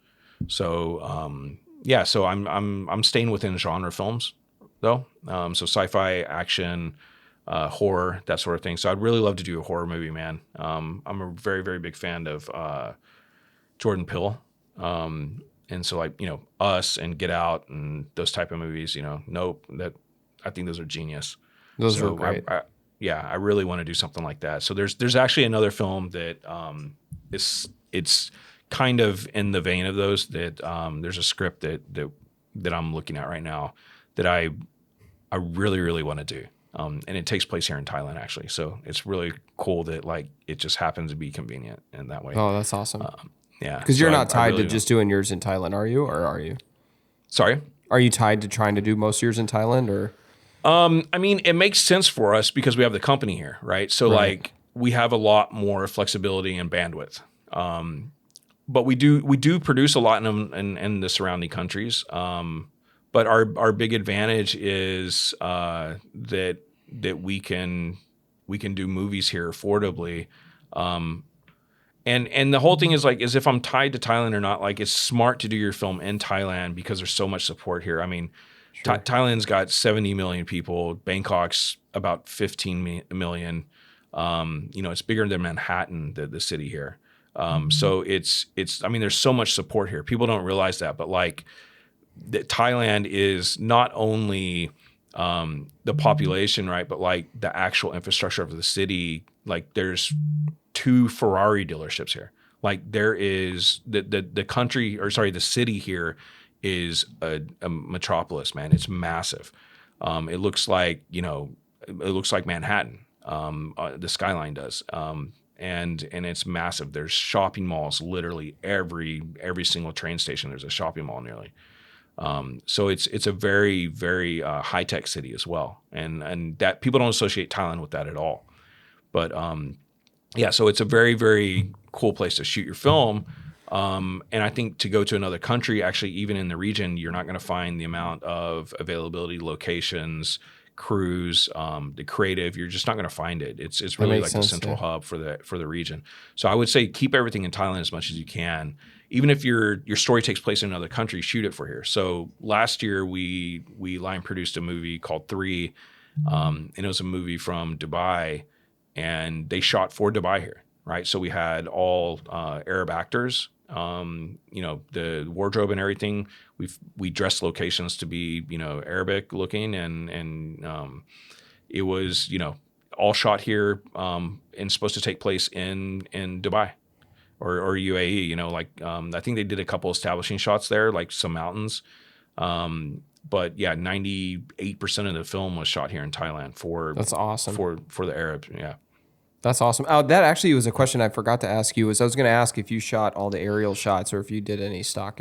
So yeah, so I'm staying within genre films though. So sci-fi, action, horror, that sort of thing. So I'd really love to do a horror movie, man. I'm a very, very big fan of Jordan Peele, and And so like, Us and Get Out and those type of movies, nope, I think those are genius. Those were great. I really want to do something like that. So there's actually another film that it's kind of in the vein of those that there's a script that I'm looking at right now that I really, really want to do. And it takes place here in Thailand, actually. So it's really cool that like it just happens to be convenient in that way. Oh, that's awesome. Yeah. Because you're not tied to just doing yours in Thailand, are you? Or are you? Sorry? Are you tied to trying to do most of yours in Thailand, or? I mean, it makes sense for us because we have the company here, right? So like we have a lot more flexibility and bandwidth. But we do produce a lot in the surrounding countries. But our big advantage is that we can do movies here affordably. And the whole thing is like, is if I'm tied to Thailand or not, like it's smart to do your film in Thailand because there's so much support here. I mean, sure. Thailand's got 70 million people. Bangkok's about 15 million. It's bigger than Manhattan, the city here. So it's, I mean, there's so much support here. People don't realize that, but like Thailand is not only the population, right, but like the actual infrastructure of the city. Like there's 2 Ferrari dealerships here. Like there is the city here is a metropolis, man. It's massive. It looks like Manhattan. The skyline does. And it's massive. There's shopping malls literally every single train station. There's a shopping mall nearly. So it's a very, very high tech city as well. And that people don't associate Thailand with that at all. But so it's a very, very cool place to shoot your film. And I think to go to another country, actually, even in the region, you're not going to find the amount of availability, locations, crews, the creative. You're just not going to find it. It's really like the central hub for the region. So I would say keep everything in Thailand as much as you can. Even if your story takes place in another country, shoot it for here. So last year we line produced a movie called 3, and it was a movie from Dubai, and they shot for Dubai here, right? So we had all Arab actors. The wardrobe and everything. We dressed locations to be Arabic looking, and it was all shot here and supposed to take place in Dubai or UAE. I think they did a couple establishing shots there, like some mountains. But yeah, 98% of the film was shot here in Thailand That's awesome for the Arabs. Yeah. That's awesome. Oh, that actually was a question I forgot to ask you. I was going to ask if you shot all the aerial shots or if you did any stock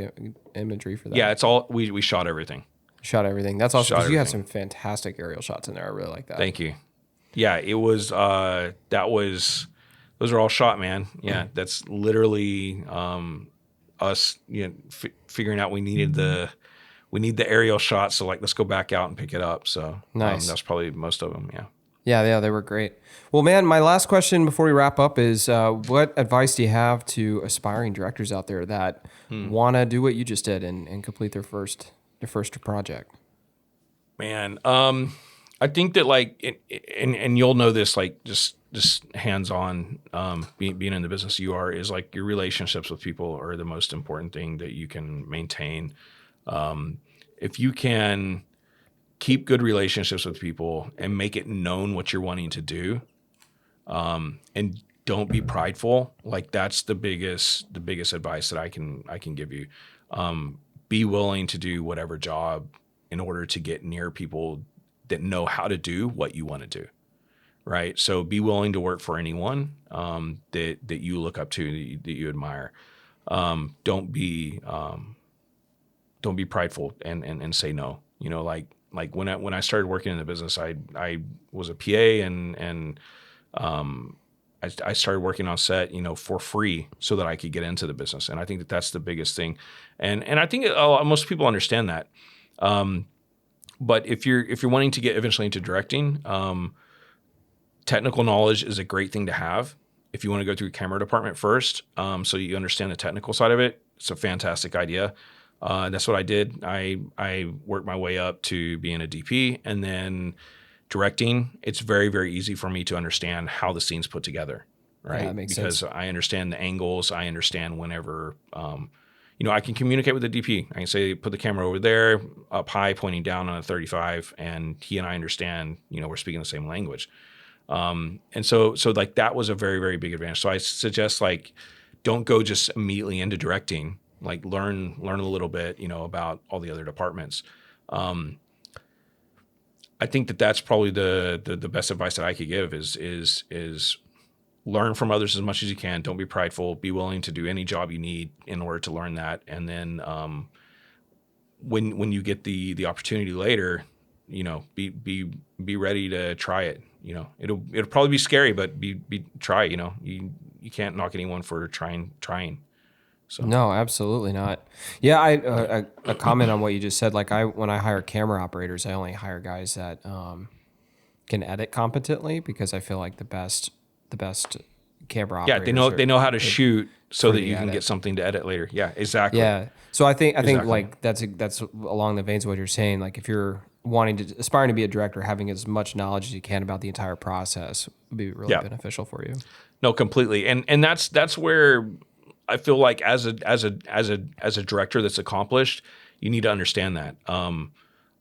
imagery for that. Yeah, it's all we shot everything. Shot everything. That's awesome because you have some fantastic aerial shots in there. I really like that. Thank you. Yeah, it was. Those are all shot, man. Yeah, that's literally us. Figuring out we need the aerial shots. So like, let's go back out and pick it up. So nice. That's probably most of them. Yeah. Yeah, they were great. Well, man, my last question before we wrap up is, what advice do you have to aspiring directors out there that want to do what you just did and complete their first project? Man, I think that like, and you'll know this, like just hands-on, being in the business you are, is like your relationships with people are the most important thing that you can maintain. If you can keep good relationships with people and make it known what you're wanting to do, and don't be prideful. Like that's the biggest advice that I can give you. Be willing to do whatever job in order to get near people that know how to do what you want to do. Right. So be willing to work for anyone, that you look up to, that you admire. Don't be prideful and say no. Like when I started working in the business, I was a PA and I started working on set, for free so that I could get into the business. And I think that that's the biggest thing. And I think most people understand that. But if you're wanting to get eventually into directing, technical knowledge is a great thing to have. If you want to go through camera department first, so you understand the technical side of it, it's a fantastic idea. That's what I did. I worked my way up to being a DP, and then directing. It's very, very easy for me to understand how the scene's put together, right? Yeah, that makes because sense. I understand the angles. I understand whenever, I can communicate with the DP. I can say, put the camera over there, up high, pointing down on a 35, and he and I understand, we're speaking the same language. And so like that was a very, very big advantage. So I suggest like, don't go just immediately into directing, like learn a little bit, about all the other departments. I think that's probably the best advice that I could give is learn from others as much as you can. Don't be prideful. Be willing to do any job you need in order to learn that. And then when you get the opportunity later, be ready to try it. It'll probably be scary, but try. You can't knock anyone for trying. So No, absolutely not. Yeah, a comment on what you just said. Like when I hire camera operators, I only hire guys that can edit competently, because I feel like the best camera operators. Yeah, they know how to shoot so that you can edit. get something to edit later. Yeah, exactly. Yeah. So I think Exactly. like that's along the veins of what you're saying. Like if you're aspiring to be a director, having as much knowledge as you can about the entire process would be really beneficial for you. No, completely. And that's where I feel like as a director that's accomplished, you need to understand that.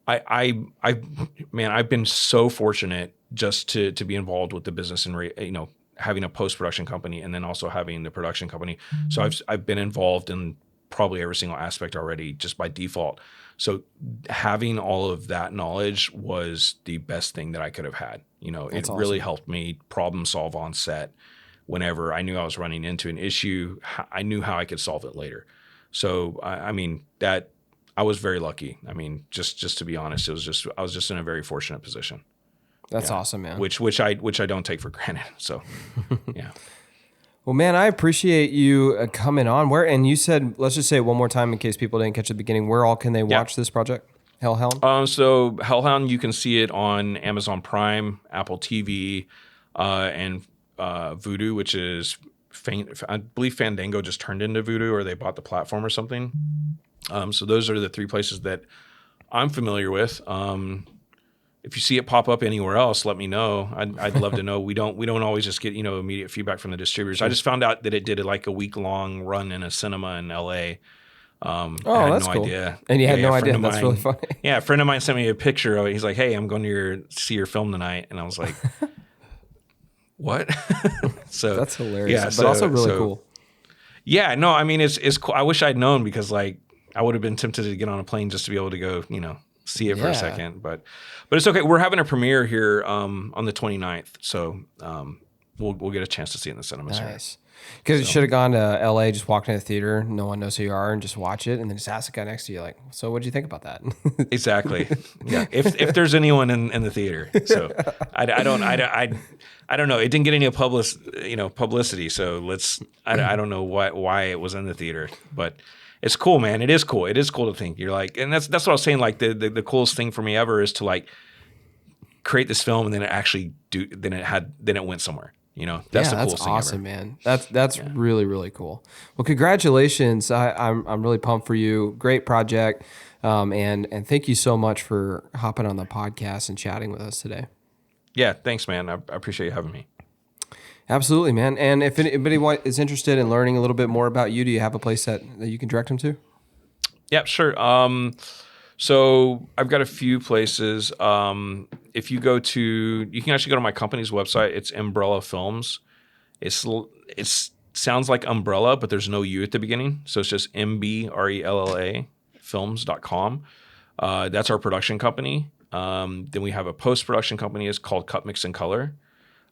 I've been so fortunate just to be involved with the business and having a post-production company and then also having the production company. So I've been involved in probably every single aspect already just by default. So having all of that knowledge was the best thing that I could have had. It really helped me problem solve on set. Whenever I knew I was running into an issue, I knew how I could solve it later. So I was very lucky. I mean, just to be honest, I was just in a very fortunate position. That's awesome, man. Which I don't take for granted. So, yeah. Well, man, I appreciate you coming on. And you said, let's just say it one more time in case people didn't catch the beginning. Where all can they watch this project, Hellhound? So Hellhound, you can see it on Amazon Prime, Apple TV, and Vudu, which is I believe Fandango just turned into Vudu, or they bought the platform or something. So those are the three places that I'm familiar with. If you see it pop up anywhere else, let me know. I'd love to know. We don't always just get immediate feedback from the distributors. I just found out that it did like a week-long run in a cinema in LA. I had that's no cool. idea. And you had no idea. Friend of That's mine- really funny. Yeah, a friend of mine sent me a picture of it. He's like, "Hey, I'm going to see your film tonight," and I was like, "What?" So That's hilarious, Yeah, but also really cool. Yeah, no, I mean it's cool. I wish I'd known, because like I would have been tempted to get on a plane just to be able to go, see it for a second. But it's okay. We're having a premiere here on the 29th, so we'll get a chance to see it in the cinemas here. Nice. Because you should have gone to LA, just walked into the theater, no one knows who you are, and just watch it, and then just ask the guy next to you, like, so what'd you think about that? Exactly. Yeah. If there's anyone in the theater, so I don't know. It didn't get any publicity, so I don't know why it was in the theater, but it's cool, man. It is cool. It is cool to think you're like, and that's what I was saying. Like the coolest thing for me ever is to like create this film, and then it went somewhere. That's the coolest thing awesome, ever. man. That's really, really cool. Well, congratulations. I'm really pumped for you. Great project. And thank you so much for hopping on the podcast and chatting with us today. Yeah, thanks, man. I appreciate you having me. Absolutely, man. And if anybody is interested in learning a little bit more about you, do you have a place that you can direct them to? Yeah, sure. So I've got a few places. If you you can actually go to my company's website. It's Umbrella Films. It sounds like umbrella, but there's no U at the beginning. So it's just MBRELLA films.com. That's our production company. Then we have a post-production company. It's called Cut, Mix, and Color.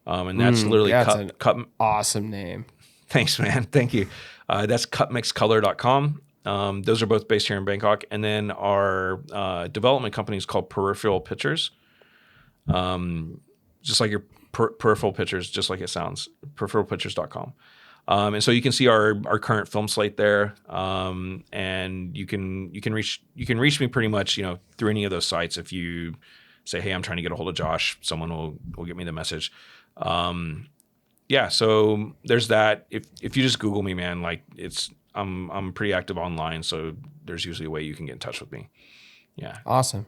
And that's literally cut. Awesome name. Thanks, man. Thank you. That's cutmixcolor.com. Those are both based here in Bangkok. And then our development company is called Peripheral Pictures. Just like your peripheral pictures, just like it sounds, peripheralpictures.com. And so you can see our current film slate there. And you can reach me pretty much, through any of those sites. If you say, "Hey, I'm trying to get a hold of Josh," someone will get me the message. So there's that. If you just Google me, man, like I'm pretty active online, so there's usually a way you can get in touch with me. Yeah. Awesome.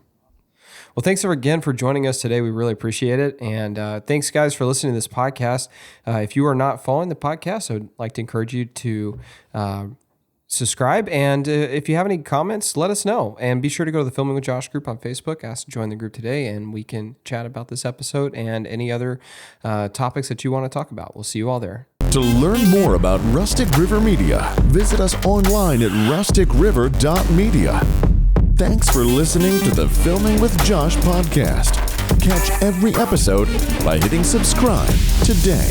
Well, thanks again for joining us today. We really appreciate it. And thanks, guys, for listening to this podcast. If you are not following the podcast, I would like to encourage you to subscribe. And if you have any comments, let us know. And be sure to go to the Filming with Josh group on Facebook. Ask to join the group today, and we can chat about this episode and any other topics that you want to talk about. We'll see you all there. To learn more about Rustic River Media, visit us online at rusticriver.media. Thanks for listening to the Filming with Josh podcast. Catch every episode by hitting subscribe today.